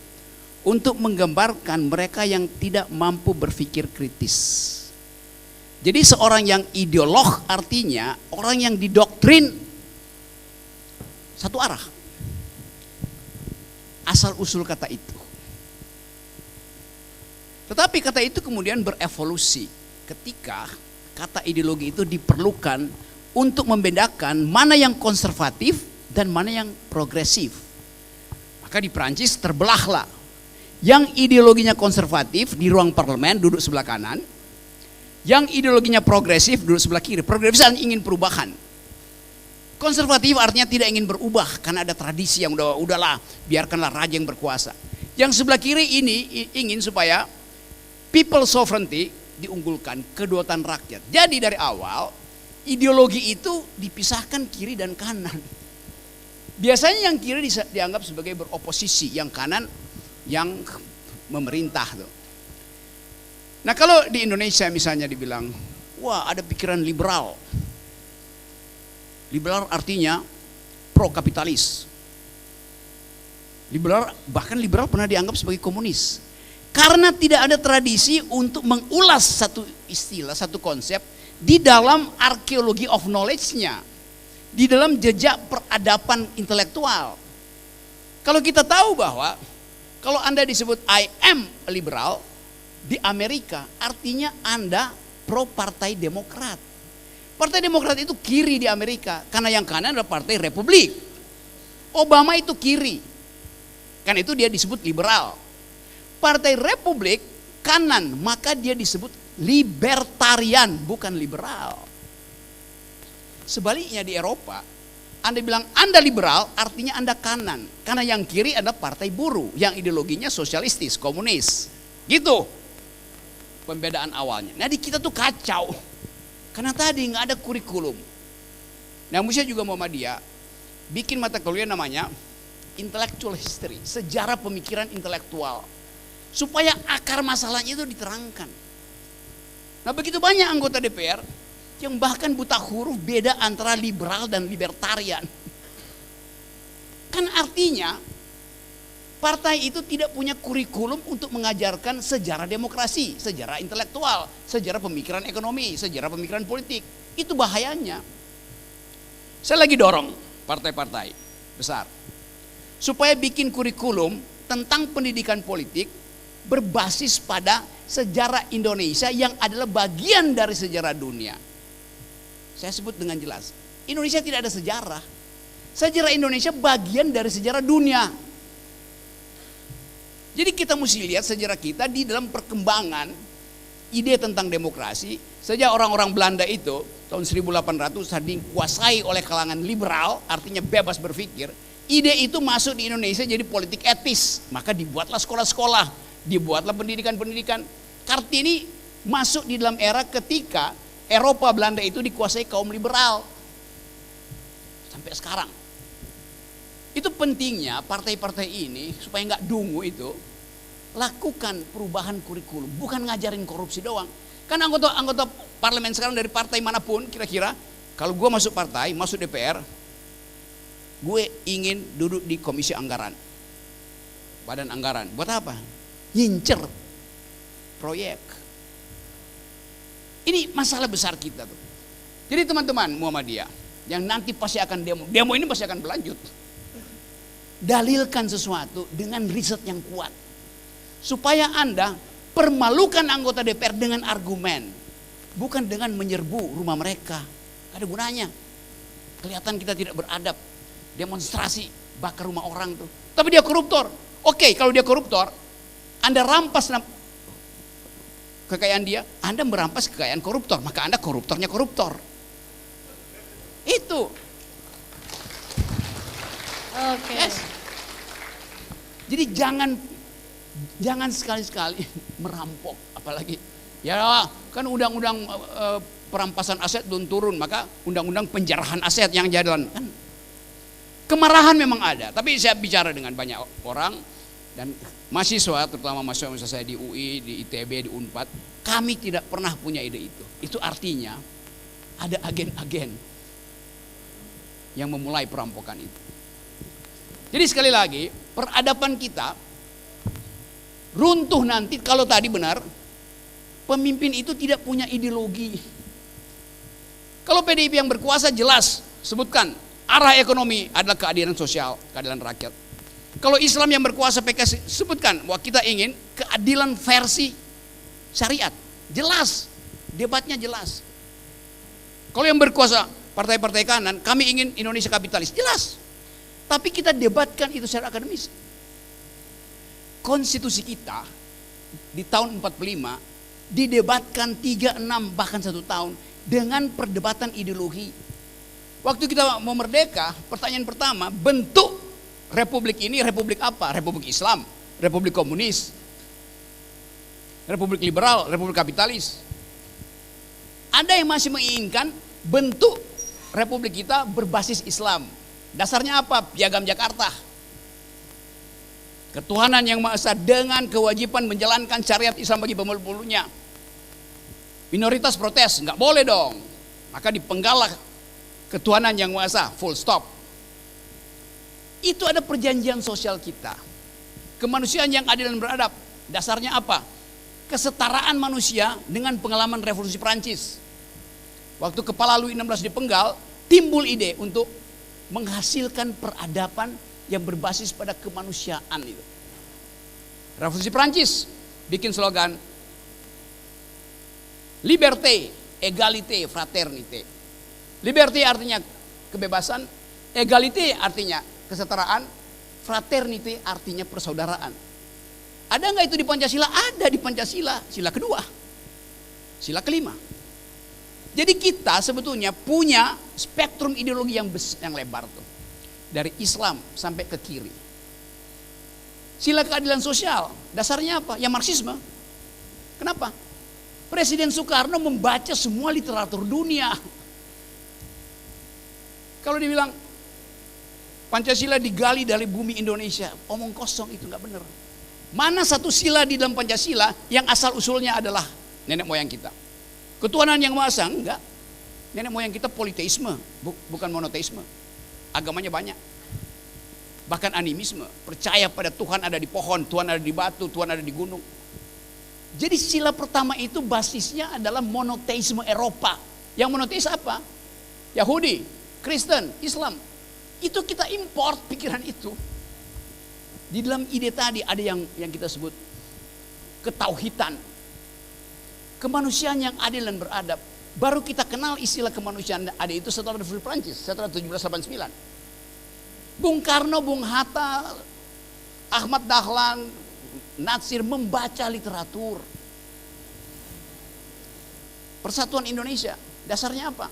untuk menggambarkan mereka yang tidak mampu berpikir kritis. Jadi seorang yang ideolog artinya orang yang didoktrin satu arah. Asal usul kata itu. Tetapi kata itu kemudian berevolusi ketika kata ideologi itu diperlukan untuk membedakan mana yang konservatif dan mana yang progresif. Maka di Prancis terbelahlah. Yang ideologinya konservatif di ruang parlemen duduk sebelah kanan, yang ideologinya progresif duduk sebelah kiri. Progresif ingin perubahan. Konservatif artinya tidak ingin berubah karena ada tradisi yang udahlah biarkanlah raja yang berkuasa. Yang sebelah kiri ini ingin supaya people sovereignty diunggulkan, kedaulatan rakyat. Jadi dari awal ideologi itu dipisahkan kiri dan kanan. Biasanya yang kiri dianggap sebagai beroposisi, yang kanan yang memerintah tuh. Nah kalau di Indonesia misalnya dibilang, wah ada pikiran liberal. Liberal artinya pro kapitalis. Liberal, bahkan liberal pernah dianggap sebagai komunis. Karena tidak ada tradisi untuk mengulas satu istilah, satu konsep di dalam arkeologi of knowledge-nya, di dalam jejak peradaban intelektual. Kalau kita tahu bahwa kalau Anda disebut I am liberal di Amerika, artinya Anda pro Partai Demokrat. Partai Demokrat itu kiri di Amerika, karena yang kanan adalah Partai Republik. Obama itu kiri, kan itu dia disebut liberal. Partai Republik kanan, maka dia disebut libertarian, bukan liberal. Sebaliknya di Eropa, Anda bilang Anda liberal, artinya Anda kanan. Karena yang kiri adalah partai buruh, yang ideologinya sosialistis, komunis. Gitu pembedaan awalnya. Nah di kita tuh kacau. Karena tadi nggak ada kurikulum. Nah Musa juga Muhammadiyah bikin mata kuliah namanya intellectual history, sejarah pemikiran intelektual. Supaya akar masalahnya itu diterangkan. Nah begitu banyak anggota DPR yang bahkan buta huruf beda antara liberal dan libertarian. Kan artinya partai itu tidak punya kurikulum untuk mengajarkan sejarah demokrasi, sejarah intelektual, sejarah pemikiran ekonomi, sejarah pemikiran politik. Itu bahayanya. Saya lagi dorong partai-partai besar supaya bikin kurikulum tentang pendidikan politik berbasis pada sejarah Indonesia yang adalah bagian dari sejarah dunia. Saya sebut dengan jelas, Indonesia tidak ada sejarah. Sejarah Indonesia bagian dari sejarah dunia. Jadi kita mesti lihat sejarah kita di dalam perkembangan ide tentang demokrasi. Sejak orang-orang Belanda itu tahun 1800 dikuasai oleh kalangan liberal, artinya bebas berpikir. Ide itu masuk di Indonesia jadi politik etis. Maka dibuatlah sekolah-sekolah, dibuatlah pendidikan-pendidikan. Kartini masuk di dalam era ketika Eropa Belanda itu dikuasai kaum liberal. Sampai sekarang. Itu pentingnya partai-partai ini supaya nggak dungu itu lakukan perubahan kurikulum, bukan ngajarin korupsi doang. Kan anggota parlemen sekarang dari partai manapun kira-kira, kalau gue masuk partai, masuk DPR, gue ingin duduk di komisi anggaran, badan anggaran. Buat apa? Ngincer proyek. Ini masalah besar kita tuh. Jadi teman-teman Muhammadiyah yang nanti pasti akan demo ini pasti akan berlanjut. Dalilkan sesuatu dengan riset yang kuat. Supaya Anda permalukan anggota DPR dengan argumen. Bukan dengan menyerbu rumah mereka. Gak ada gunanya. Kelihatan kita tidak beradab. Demonstrasi bakar rumah orang tuh. Tapi dia koruptor. Oke, kalau dia koruptor, Anda rampas kekayaan dia, Anda merampas kekayaan koruptor, maka Anda koruptornya koruptor. Itu. Oke. Yes. Jadi jangan sekali-sekali merampok, apalagi ya kan undang-undang perampasan aset belum turun, maka undang-undang penjarahan aset yang jalan kan. Kemarahan memang ada, tapi saya bicara dengan banyak orang dan mahasiswa, terutama mahasiswa saya di UI, di ITB, di Unpad, kami tidak pernah punya ide itu. Itu artinya ada agen-agen yang memulai perampokan itu. Jadi sekali lagi, peradaban kita runtuh nanti kalau tadi benar, pemimpin itu tidak punya ideologi. Kalau PDIP yang berkuasa jelas, sebutkan arah ekonomi adalah keadilan sosial, keadilan rakyat. Kalau Islam yang berkuasa PKS sebutkan bahwa kita ingin keadilan versi syariat. Jelas, debatnya jelas. Kalau yang berkuasa partai-partai kanan, kami ingin Indonesia kapitalis. Jelas. Tapi kita debatkan itu secara akademis. Konstitusi kita di tahun 45 didebatkan 3, 6 bahkan 1 tahun dengan perdebatan ideologi. Waktu kita mau merdeka, pertanyaan pertama, bentuk republik ini republik apa? Republik Islam, republik komunis, republik liberal, republik kapitalis. Ada yang masih menginginkan bentuk republik kita berbasis Islam. Dasarnya apa? Piagam Jakarta. Ketuhanan yang Maha Esa dengan kewajiban menjalankan syariat Islam bagi pemeluk-pemeluknya. Minoritas protes, nggak boleh dong. Maka dipenggallah ketuhanan yang Maha Esa, full stop. Itu ada perjanjian sosial kita. Kemanusiaan yang adil dan beradab. Dasarnya apa? Kesetaraan manusia dengan pengalaman revolusi Perancis. Waktu kepala Louis XVI dipenggal, timbul ide untuk menghasilkan peradaban yang berbasis pada kemanusiaan itu. Revolusi Perancis bikin slogan Liberté, Égalité, Fraternité. Liberté artinya kebebasan, Égalité artinya kesetaraan, Fraternité artinya persaudaraan. Ada nggak itu di Pancasila? Ada di Pancasila, sila kedua, sila kelima. Jadi kita sebetulnya punya spektrum ideologi yang lebar tuh. Dari Islam sampai ke kiri. Sila keadilan sosial, dasarnya apa? Ya Marxisme. Kenapa? Presiden Soekarno membaca semua literatur dunia. Kalau dibilang Pancasila digali dari bumi Indonesia, omong kosong, itu nggak benar. Mana satu sila di dalam Pancasila yang asal usulnya adalah nenek moyang kita? Ketuhanan yang Maha Esa, enggak. Nenek moyang kita politeisme, bukan monoteisme. Agamanya banyak. Bahkan animisme, percaya pada Tuhan ada di pohon, Tuhan ada di batu, Tuhan ada di gunung. Jadi sila pertama itu basisnya adalah monoteisme Eropa. Yang monoteis apa? Yahudi, Kristen, Islam. Itu kita import pikiran itu. Di dalam ide tadi ada yang kita sebut ketauhidan. Kemanusiaan yang adil dan beradab. Baru kita kenal istilah kemanusiaan adil itu setelah Revolusi Prancis, setelah 1789. Bung Karno, Bung Hatta, Ahmad Dahlan, Natsir membaca literatur. Persatuan Indonesia, dasarnya apa?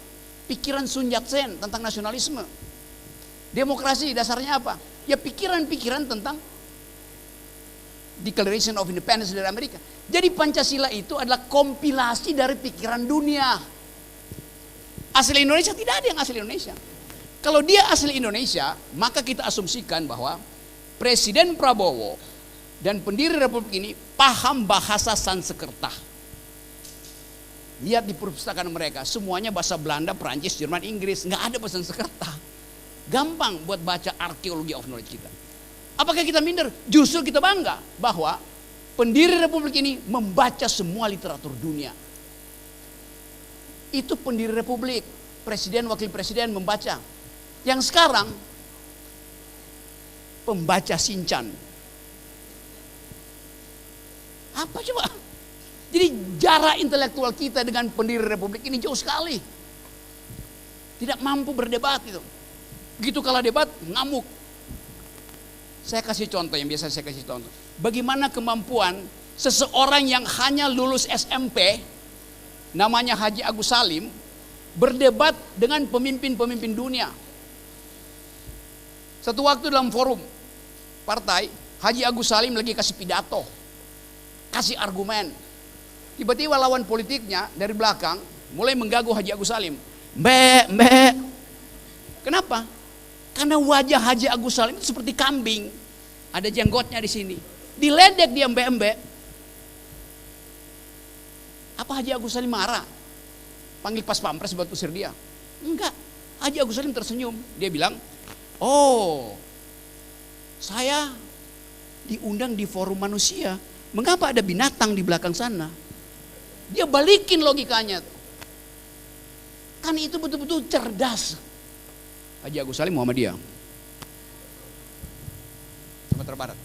Pikiran Sun Yat-sen tentang nasionalisme. Demokrasi, dasarnya apa? Ya pikiran-pikiran tentang Declaration of Independence dari Amerika. Jadi Pancasila itu adalah kompilasi dari pikiran dunia. Asli Indonesia tidak ada yang asli Indonesia. Kalau dia asli Indonesia, maka kita asumsikan bahwa Presiden Prabowo dan pendiri Republik ini paham bahasa Sanskerta. Lihat di perpustakaan mereka, semuanya bahasa Belanda, Perancis, Jerman, Inggris, nggak ada bahasa Sanskerta. Gampang buat baca arkeologi of knowledge kita. Apakah kita minder? Justru kita bangga bahwa pendiri Republik ini membaca semua literatur dunia. Itu pendiri Republik, presiden, wakil presiden membaca. Yang sekarang pembaca Sinchan. Apa coba? Jadi jarak intelektual kita dengan pendiri Republik ini jauh sekali. Tidak mampu berdebat itu. Begitu kalah debat, ngamuk. Saya kasih contoh yang biasa saya kasih contoh. Bagaimana kemampuan seseorang yang hanya lulus SMP, namanya Haji Agus Salim, berdebat dengan pemimpin-pemimpin dunia. Satu waktu dalam forum partai, Haji Agus Salim lagi kasih pidato, kasih argumen. Tiba-tiba lawan politiknya dari belakang mulai mengganggu Haji Agus Salim. Mbak. Kenapa? Karena wajah Haji Agus Salim itu seperti kambing. Ada jenggotnya di sini. Diledek dia mbak. Apa Haji Agus Salim marah? Panggil pas pampres buat usir dia? Enggak. Haji Agus Salim tersenyum. Dia bilang, oh saya diundang di forum manusia. Mengapa ada binatang di belakang sana? Dia balikin logikanya. Kan itu betul-betul cerdas. Haji Agus Salim Muhammadiyah, Sumatera Barat.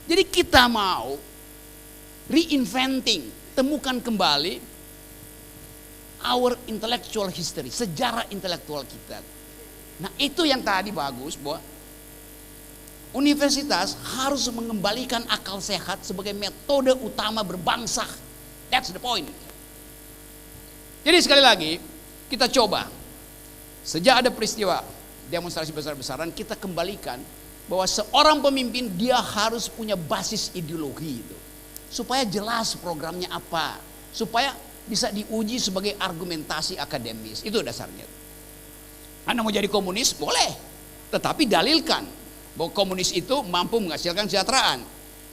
Jadi kita mau reinventing, temukan kembali our intellectual history, sejarah intelektual kita. Nah itu yang tadi bagus, bahwa universitas harus mengembalikan akal sehat sebagai metode utama berbangsa. That's the point. Jadi sekali lagi, kita coba, sejak ada peristiwa demonstrasi besar-besaran, kita kembalikan bahwa seorang pemimpin dia harus punya basis ideologi itu. Supaya jelas programnya apa, supaya bisa diuji sebagai argumentasi akademis. Itu dasarnya. Anda mau jadi komunis? Boleh. Tetapi dalilkan bahwa komunis itu mampu menghasilkan kesejahteraan.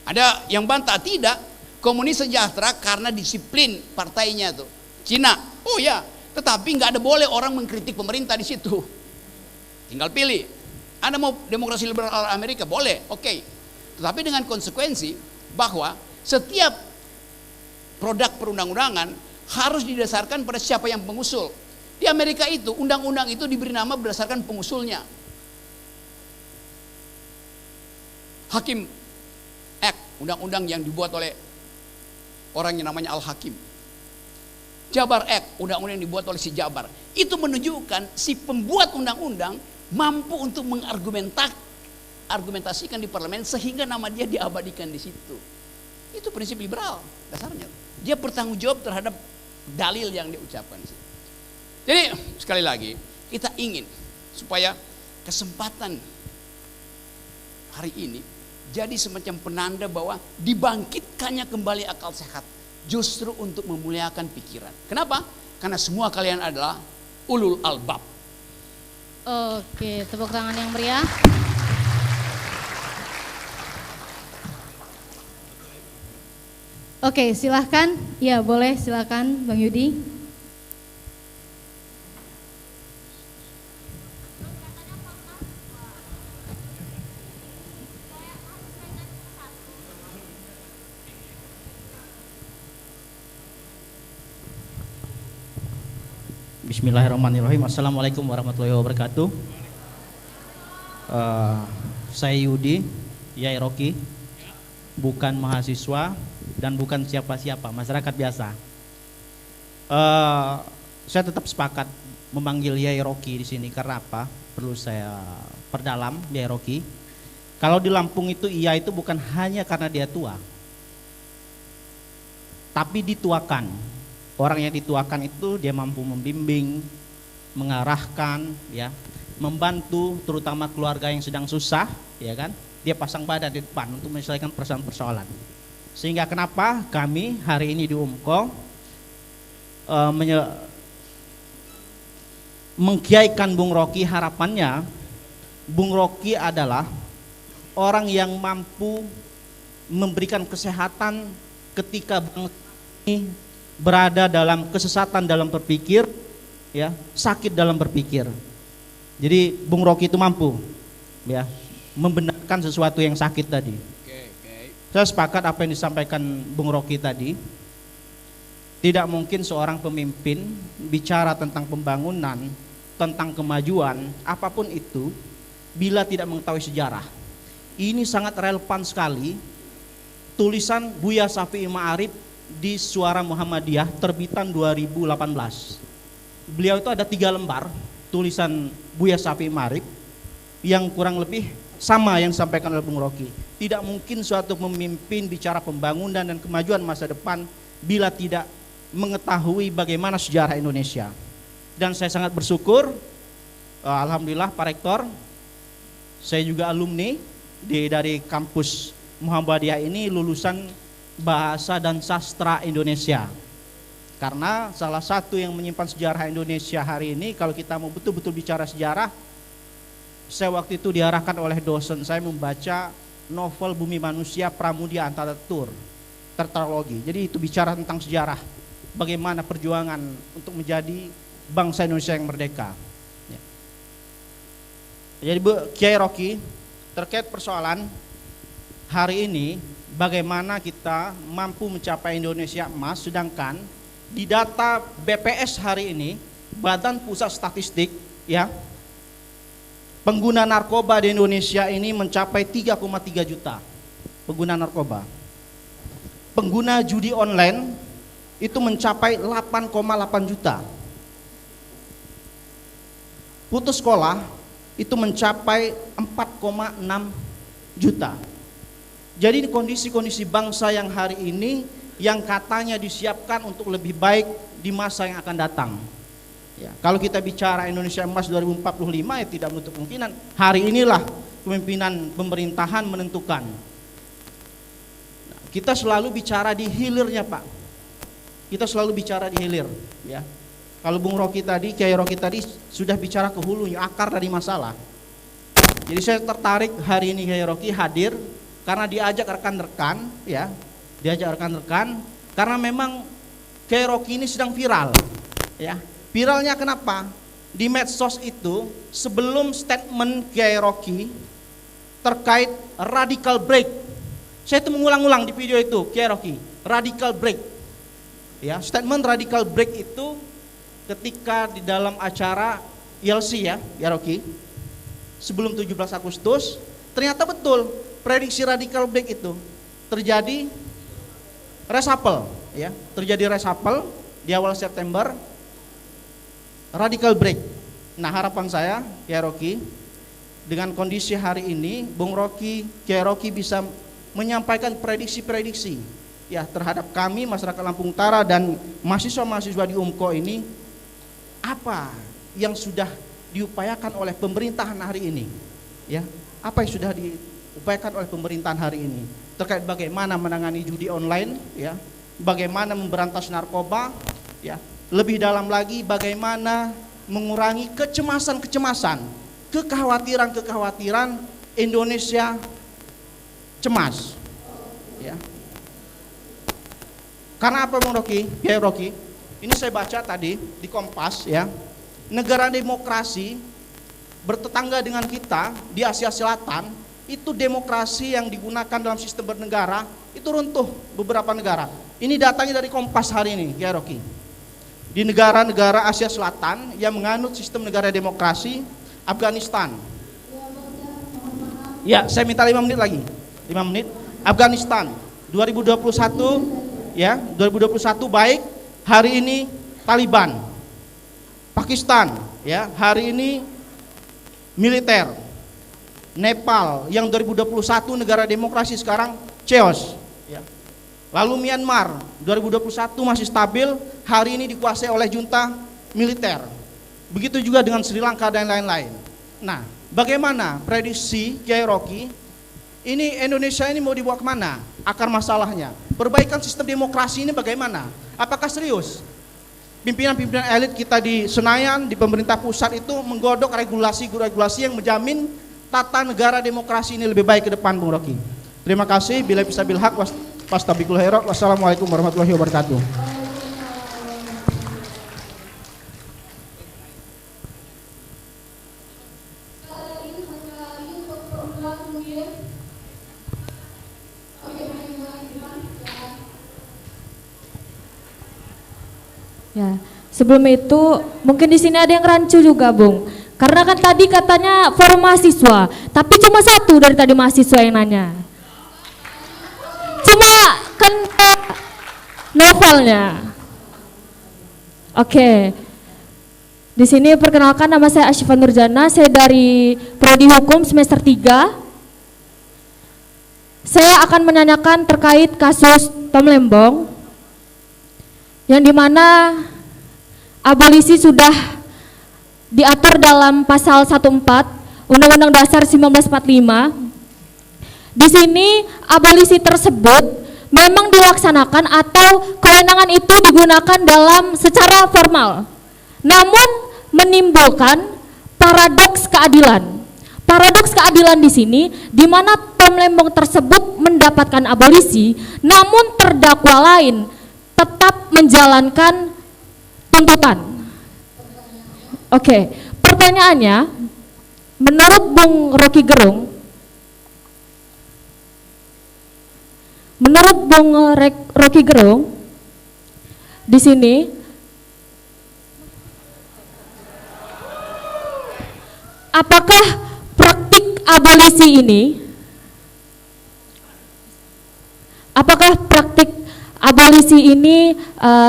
Ada yang bantah, tidak. Komunis sejahtera karena disiplin partainya tuh. Cina, oh ya. Tetapi nggak ada boleh orang mengkritik pemerintah di situ. Tinggal pilih. Anda mau demokrasi liberal Amerika? Boleh, oke. Tetapi dengan konsekuensi bahwa setiap produk perundang-undangan harus didasarkan pada siapa yang pengusul. Di Amerika itu, undang-undang itu diberi nama berdasarkan pengusulnya. Hakim Act, undang-undang yang dibuat oleh orang yang namanya Al-Hakim. Jabar Act, undang-undang yang dibuat oleh si Jabar. Itu menunjukkan si pembuat undang-undang mampu untuk mengargumentasikan di parlemen sehingga nama dia diabadikan di situ. Itu prinsip liberal dasarnya. Dia bertanggung jawab terhadap dalil yang diucapkan. Jadi sekali lagi kita ingin supaya kesempatan hari ini jadi semacam penanda bahwa dibangkitkannya kembali akal sehat justru untuk memuliakan pikiran. Kenapa? Karena semua kalian adalah ulul albab. Oke, tepuk tangan yang meriah. Oke, silahkan. Ya, boleh, silahkan Bang Yudi. Bismillahirrahmanirrahim. Assalamualaikum warahmatullahi wabarakatuh. Saya Yudi, Yai Rocky, bukan mahasiswa dan bukan siapa-siapa, masyarakat biasa. Saya tetap sepakat memanggil Yai Rocky di sini karena apa? Perlu saya perdalam Yai Rocky. Kalau di Lampung itu iya itu bukan hanya karena dia tua, tapi dituakan. Orang yang dituakan itu dia mampu membimbing, mengarahkan, ya, membantu terutama keluarga yang sedang susah, ya kan? Dia pasang badan di depan untuk menyelesaikan persoalan-persoalan. Sehingga kenapa kami hari ini di UMKO mengkiaikan Bung Rocky, harapannya Bung Rocky adalah orang yang mampu memberikan kesehatan ketika bangsa ini berada dalam kesesatan dalam berpikir, ya, sakit dalam berpikir. Jadi Bung Rocky itu mampu, ya, membenarkan sesuatu yang sakit tadi. Saya sepakat apa yang disampaikan Bung Rocky tadi. Tidak mungkin seorang pemimpin bicara tentang pembangunan, tentang kemajuan, apapun itu, bila tidak mengetahui sejarah. Ini sangat relevan sekali. Tulisan Buya Syafi'i Ma'arif di Suara Muhammadiyah terbitan 2018. Beliau itu ada 3 lembar tulisan Buya Syafi'i Ma'arif yang kurang lebih sama yang disampaikan oleh Bung Rocky. Tidak mungkin suatu pemimpin bicara pembangunan dan kemajuan masa depan bila tidak mengetahui bagaimana sejarah Indonesia. Dan saya sangat bersyukur, alhamdulillah Pak Rektor, saya juga alumni dari kampus Muhammadiyah ini lulusan Bahasa dan Sastra Indonesia. Karena salah satu yang menyimpan sejarah Indonesia hari ini, kalau kita mau betul-betul bicara sejarah, saya waktu itu diarahkan oleh dosen saya membaca novel Bumi Manusia Pramudia Antatur, tetralogi. Jadi itu bicara tentang sejarah, bagaimana perjuangan untuk menjadi bangsa Indonesia yang merdeka. Ya. Jadi Kiai Rocky, terkait persoalan hari ini bagaimana kita mampu mencapai Indonesia emas, sedangkan di data BPS hari ini, Badan Pusat Statistik, ya, pengguna narkoba di Indonesia ini mencapai 3,3 juta pengguna narkoba. Pengguna judi online itu mencapai 8,8 juta. Putus sekolah itu mencapai 4,6 juta. Jadi kondisi-kondisi bangsa yang hari ini yang katanya disiapkan untuk lebih baik di masa yang akan datang. Ya, kalau kita bicara Indonesia Emas 2045 ya tidak menutup kemungkinan hari inilah kepemimpinan pemerintahan menentukan. Nah, kita selalu bicara di hilirnya, Pak. Kita selalu bicara di hilir, ya. Kalau Bung Rocky tadi, Kiai Rocky tadi sudah bicara ke hulunya, akar dari masalah. Jadi saya tertarik hari ini Kiai Rocky hadir karena diajak rekan-rekan, ya, diajak rekan-rekan karena memang Kiai Rocky ini sedang viral, ya. Viralnya kenapa? Di medsos itu sebelum statement Kiai Rocky terkait radical break, saya itu mengulang-ulang di video itu Kiai Rocky, radical break, ya, statement radical break itu ketika di dalam acara ILC, ya Rocky, sebelum 17 Agustus, ternyata betul prediksi radical break itu terjadi reshuffle, ya, terjadi reshuffle di awal September, radical break. Nah, harapan saya Kiai Rocky dengan kondisi hari ini, Bung Rocky, Kiai Rocky bisa menyampaikan prediksi-prediksi, ya, terhadap kami masyarakat Lampung Utara dan mahasiswa-mahasiswa di UMKO ini, apa yang sudah diupayakan oleh pemerintahan hari ini, ya, apa yang sudah diupayakan oleh pemerintahan hari ini terkait bagaimana menangani judi online, ya, bagaimana memberantas narkoba, ya, lebih dalam lagi bagaimana mengurangi kecemasan-kecemasan, kekhawatiran-kekhawatiran Indonesia cemas, ya. Karena apa, Bung Rocky, Kiai Rocky? Ini saya baca tadi di Kompas, ya. Negara demokrasi bertetangga dengan kita di Asia Selatan, itu demokrasi yang digunakan dalam sistem bernegara itu runtuh beberapa negara. Ini datanya dari Kompas hari ini, Kiai Rocky. Di negara-negara Asia Selatan yang menganut sistem negara demokrasi, Afghanistan. Ya, saya minta 5 menit lagi. 5 menit. Afghanistan 2021, ya, 2021 baik. Hari ini Taliban. Pakistan, ya, hari ini militer. Nepal yang 2021 negara demokrasi sekarang chaos, ya. Lalu Myanmar 2021 masih stabil, hari ini dikuasai oleh junta militer. Begitu juga dengan Sri Lanka dan lain-lain. Nah, bagaimana prediksi Kiai Rocky? Ini Indonesia ini mau dibawa kemana? Akar masalahnya, perbaikan sistem demokrasi ini bagaimana? Apakah serius pimpinan-pimpinan elit kita di Senayan, di pemerintah pusat itu menggodok regulasi-regulasi yang menjamin tata negara demokrasi ini lebih baik ke depan, Bung Rocky? Terima kasih. Bila bisa bilhaq, wastabikul khairat. Wassalamualaikum warahmatullahi wabarakatuh. Ya, sebelum itu mungkin di sini ada yang rancu juga, Bung. Karena kan tadi katanya forum mahasiswa, tapi cuma satu dari tadi mahasiswa yang nanya. Cuma kan novelnya. Oke. Di sini perkenalkan, nama saya Asyifa Nurjana, saya dari Prodi Hukum semester 3. Saya akan menanyakan terkait kasus Tom Lembong, yang dimana abolisi sudah diatur dalam pasal 14 Undang-Undang Dasar 1945. Di sini abolisi tersebut memang dilaksanakan atau kewenangan itu digunakan dalam secara formal, namun menimbulkan paradoks keadilan. Paradoks keadilan di sini di mana Tom Lembong tersebut mendapatkan abolisi, namun terdakwa lain tetap menjalankan tuntutan. Oke, pertanyaannya, menurut Bung Rocky Gerung, di sini apakah praktik abolisi ini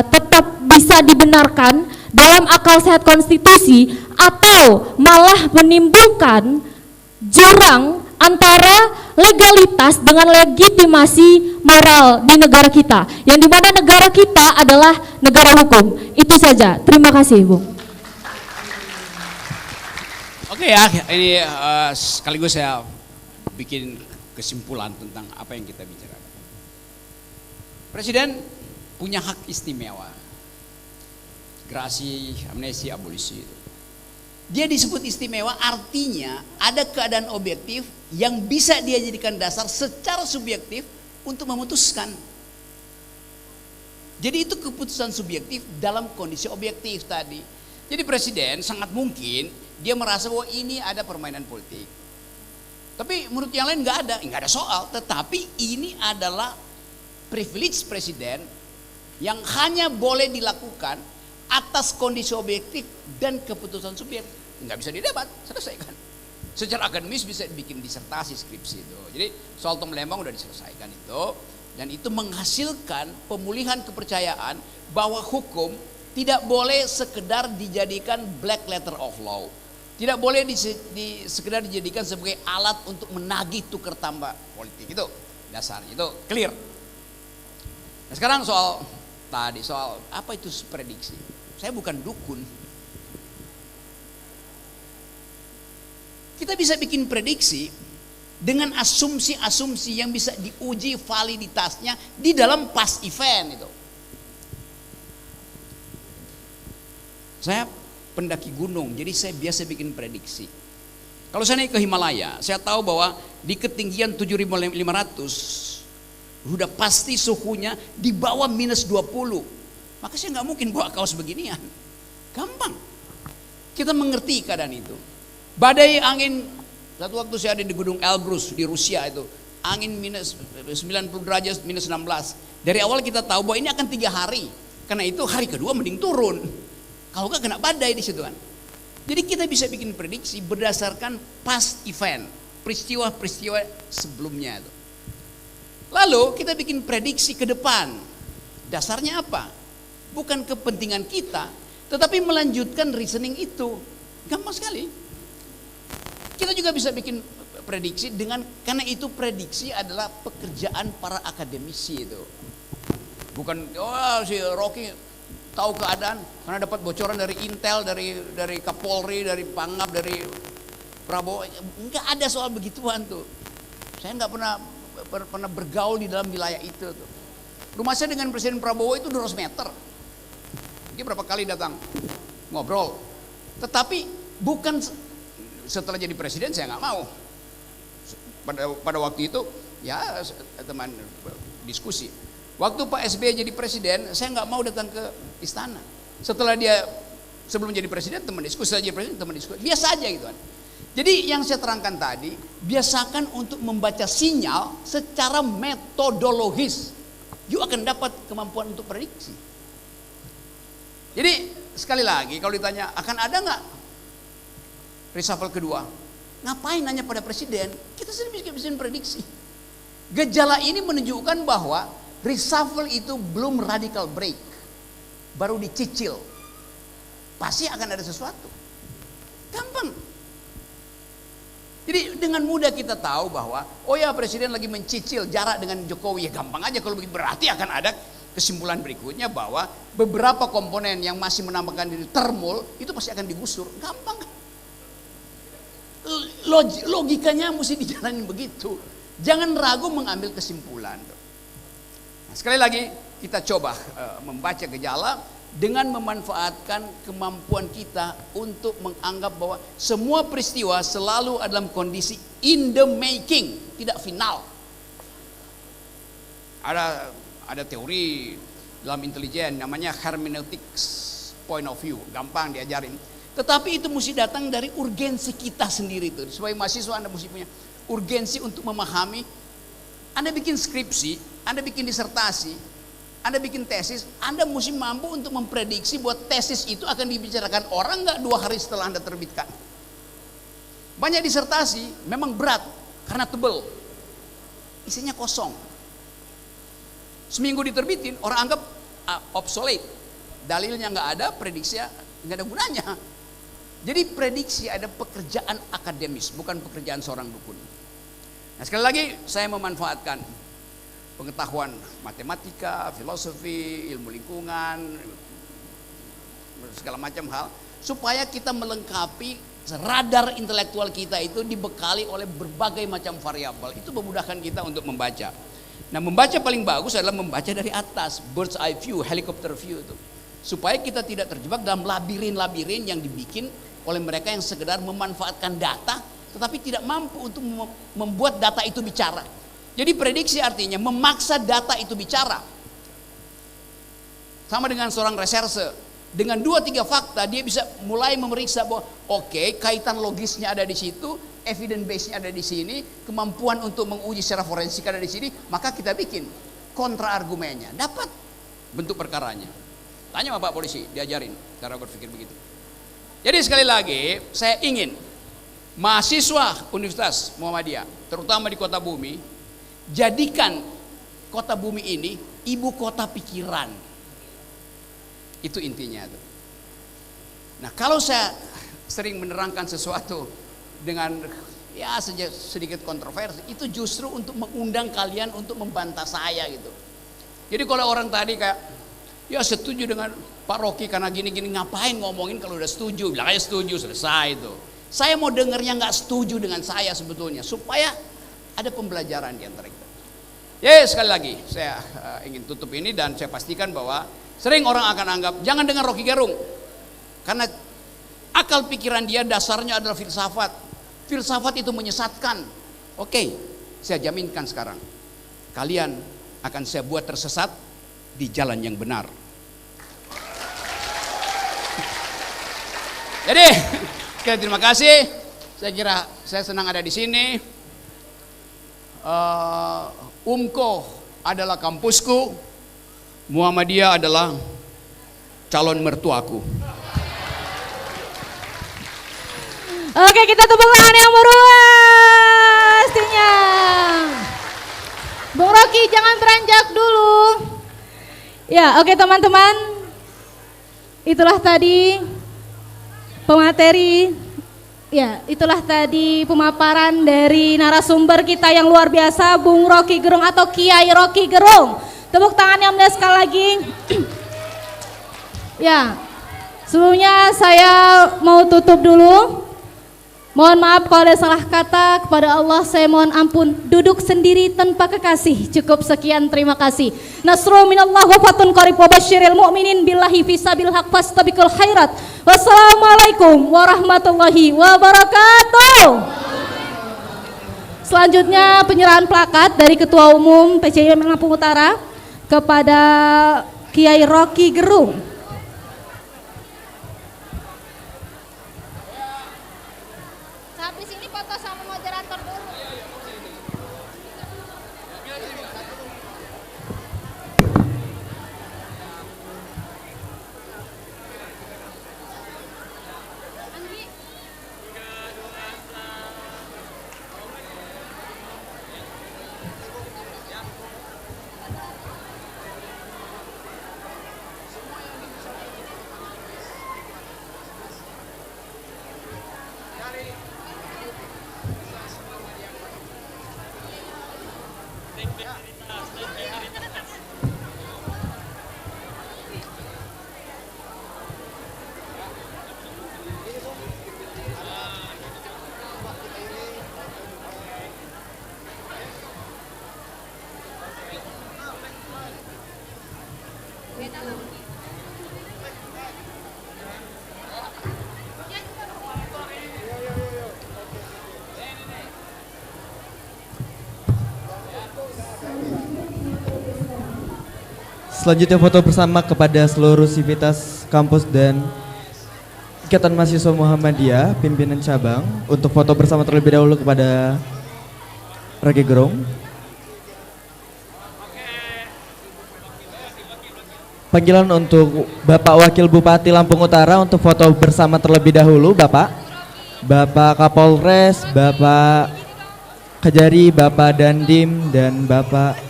tetap bisa dibenarkan dalam akal sehat konstitusi atau malah menimbulkan jurang antara legalitas dengan legitimasi moral di negara kita, yang dimana negara kita adalah negara hukum. Itu saja, terima kasih Bung. Oke ya, ini sekaligus saya bikin kesimpulan tentang apa yang kita bicarakan. Presiden punya hak istimewa, gerasi, amnesti, abolisi itu. Dia disebut istimewa artinya ada keadaan objektif yang bisa dia jadikan dasar secara subjektif untuk memutuskan. Jadi itu keputusan subjektif dalam kondisi objektif tadi. Jadi presiden sangat mungkin dia merasa bahwa ini ada permainan politik. Tapi menurut yang lain nggak ada soal. Tetapi ini adalah privilege presiden yang hanya boleh dilakukan atas kondisi objektif dan keputusan subjektif. Nggak bisa didebat, selesaikan. Secara akademis bisa dibikin disertasi, skripsi itu. Jadi soal Tom Lembang udah diselesaikan itu. Dan itu menghasilkan pemulihan kepercayaan bahwa hukum tidak boleh sekedar dijadikan black letter of law. Tidak boleh sekedar dijadikan sebagai alat untuk menagih tukar tambah politik. Itu dasarnya, itu clear. Nah sekarang soal apa itu prediksi. Saya bukan dukun. Kita bisa bikin prediksi dengan asumsi-asumsi yang bisa diuji validitasnya di dalam past event itu. Saya pendaki gunung, jadi saya biasa bikin prediksi. Kalau saya naik ke Himalaya, saya tahu bahwa di ketinggian 7.500 udah pasti suhunya di bawah minus 20. Maka saya nggak mungkin bawa kaos beginian. Gampang. Kita mengerti keadaan itu. Badai angin, satu waktu saya ada di Gunung Elbrus di Rusia itu, angin minus 90 derajat, minus 16. Dari awal kita tahu bahwa ini akan 3 hari. Karena itu hari kedua mending turun. Kalau nggak kena badai di situ kan. Jadi kita bisa bikin prediksi berdasarkan past event, peristiwa-peristiwa sebelumnya itu. Lalu kita bikin prediksi ke depan. Dasarnya apa? Bukan kepentingan kita, tetapi melanjutkan reasoning itu. Gampang sekali. Kita juga bisa bikin prediksi karena itu prediksi adalah pekerjaan para akademisi itu. Bukan si Rocky tahu keadaan karena dapat bocoran dari Intel, dari Kapolri, dari Pangap, dari Prabowo. Enggak ada soal begituan tuh. Saya nggak pernah bergaul di dalam wilayah itu tuh. Rumah saya dengan Presiden Prabowo itu 200 meter. Dia berapa kali datang ngobrol. Tetapi bukan setelah jadi presiden saya nggak mau. Pada waktu itu ya teman diskusi. Waktu Pak SBY jadi presiden, saya nggak mau datang ke istana. Sebelum jadi presiden teman diskusi, setelah jadi presiden teman diskusi. Biasa aja gitu kan. Jadi yang saya terangkan tadi, biasakan untuk membaca sinyal secara metodologis. You akan dapat kemampuan untuk prediksi. Jadi sekali lagi kalau ditanya akan ada nggak reshuffle kedua? Ngapain nanya pada presiden? Kita sendiri bisa prediksi. Gejala ini menunjukkan bahwa reshuffle itu belum radical break. Baru dicicil. Pasti akan ada sesuatu. Gampang. Jadi dengan mudah kita tahu bahwa oh ya presiden lagi mencicil jarak dengan Jokowi. Ya gampang aja kalau begitu, berarti akan ada kesimpulan berikutnya bahwa beberapa komponen yang masih menambahkan diri termul itu pasti akan digusur. Gampang. Logikanya mesti dijalanin begitu. Jangan ragu mengambil kesimpulan. Nah, sekali lagi kita coba membaca gejala dengan memanfaatkan kemampuan kita untuk menganggap bahwa semua peristiwa selalu dalam kondisi in the making, tidak final. Ada teori dalam intelijen namanya hermeneutics point of view, gampang diajarin. Tetapi itu mesti datang dari urgensi kita sendiri tuh. Sebagai mahasiswa Anda mesti punya urgensi untuk memahami. Anda bikin skripsi, Anda bikin disertasi, Anda bikin tesis, Anda mesti mampu untuk memprediksi bahwa tesis itu akan dibicarakan orang nggak 2 hari setelah Anda terbitkan. Banyak disertasi memang berat karena tebel, isinya kosong. Seminggu diterbitin, orang anggap obsolete, dalilnya nggak ada, prediksi nggak ada gunanya. Jadi prediksi ada pekerjaan akademis, bukan pekerjaan seorang dukun. Nah sekali lagi saya memanfaatkan pengetahuan matematika, filosofi, ilmu lingkungan, segala macam hal, supaya kita melengkapi radar intelektual kita itu dibekali oleh berbagai macam variabel. Itu memudahkan kita untuk membaca. Nah membaca paling bagus adalah membaca dari atas, bird's eye view, helicopter view itu. Supaya kita tidak terjebak dalam labirin-labirin yang dibikin oleh mereka yang sekedar memanfaatkan data, tetapi tidak mampu untuk membuat data itu bicara. Jadi prediksi artinya memaksa data itu bicara. Sama dengan seorang reserse, dengan 2-3 fakta dia bisa mulai memeriksa bahwa oke, kaitan logisnya ada di situ, evidence base-nya ada di sini, kemampuan untuk menguji secara forensik ada di sini, maka kita bikin kontra argumennya, dapat bentuk perkaranya. Tanya sama Pak Polisi, diajarin cara berpikir begitu. Jadi sekali lagi saya ingin mahasiswa Universitas Muhammadiyah, terutama di Kota Bumi, jadikan Kota Bumi ini ibu kota pikiran. Itu intinya tuh. Nah kalau saya sering menerangkan sesuatu dengan ya sedikit kontroversi, itu justru untuk mengundang kalian untuk membantah saya gitu. Jadi kalau orang tadi kayak ya setuju dengan Pak Rocky karena gini-gini, ngapain ngomongin kalau udah setuju, bilang aja setuju, selesai itu. Saya mau dengarnya nggak setuju dengan saya sebetulnya, supaya ada pembelajaran di antara kita. Ya sekali lagi saya ingin tutup ini dan saya pastikan bahwa sering orang akan anggap jangan dengar Rocky Gerung karena akal pikiran dia dasarnya adalah filsafat. Filsafat itu menyesatkan. Oke, saya jaminkan sekarang kalian akan saya buat tersesat di jalan yang benar. Jadi sekali terima kasih. Saya kira saya senang ada di sini. UMKO adalah kampusku, Muhammadiyah adalah calon mertuaku. Oke, kita tepuk tangan yang meriah pastinya. Bung Rocky jangan beranjak dulu. Ya, oke teman-teman. Itulah tadi pemateri. Ya, itulah tadi pemaparan dari narasumber kita yang luar biasa, Bung Rocky Gerung atau Kiai Rocky Gerung. Tepuk tangan yang meriah sekali lagi. Ya, sebelumnya saya mau tutup dulu. Mohon maaf kalau ada salah kata, kepada Allah saya mohon ampun. Duduk sendiri tanpa kekasih. Cukup sekian, terima kasih. Nasrul minallah wa fatun qarib wa basyiril mu'minin billahi fisabil haq fastabiqul khairat. Wassalamualaikum warahmatullahi wabarakatuh. Selanjutnya penyerahan plakat dari Ketua Umum PCIM Lampung Utara kepada Kiai Rocky Gerung. Habis ini foto sama moderator dulu. Selanjutnya foto bersama kepada seluruh sivitas kampus dan Ikatan Mahasiswa Muhammadiyah, pimpinan cabang, untuk foto bersama terlebih dahulu kepada Rocky Gerung. Panggilan untuk Bapak Wakil Bupati Lampung Utara untuk foto bersama terlebih dahulu, Bapak. Bapak Kapolres, Bapak Kejari, Bapak Dandim, dan Bapak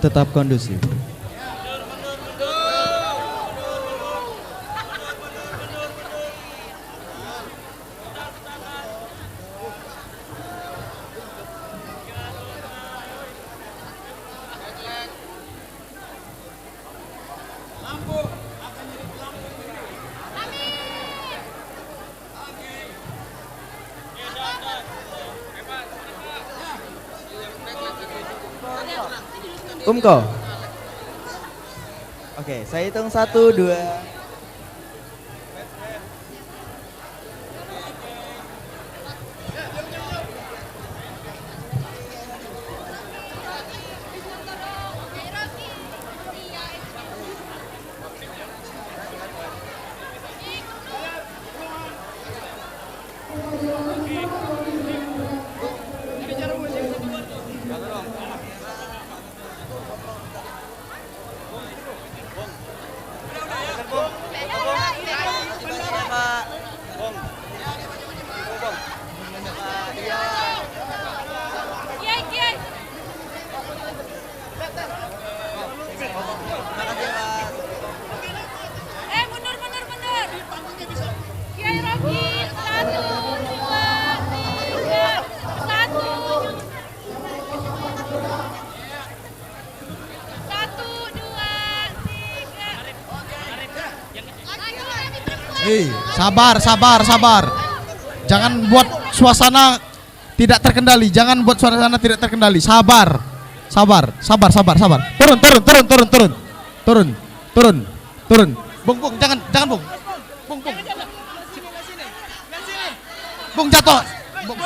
tetap kondusif. Umko. Oke, saya hitung 1, 2. Sabar, sabar, sabar. Jangan buat suasana tidak terkendali. Jangan buat suasana tidak terkendali. Sabar, sabar, sabar, sabar, sabar. Turun, turun, turun, turun, turun, turun, turun, turun. Bung, bung, jangan, jangan, bung, bung, bung, bung jatuh. Bung.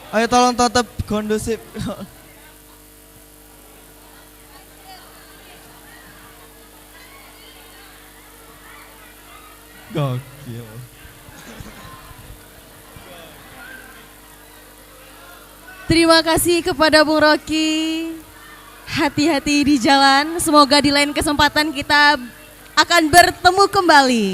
Ayo tolong tetap kondusif. Gokil. Terima kasih kepada Bung Rocky. Hati-hati di jalan. Semoga di lain kesempatan kita akan bertemu kembali.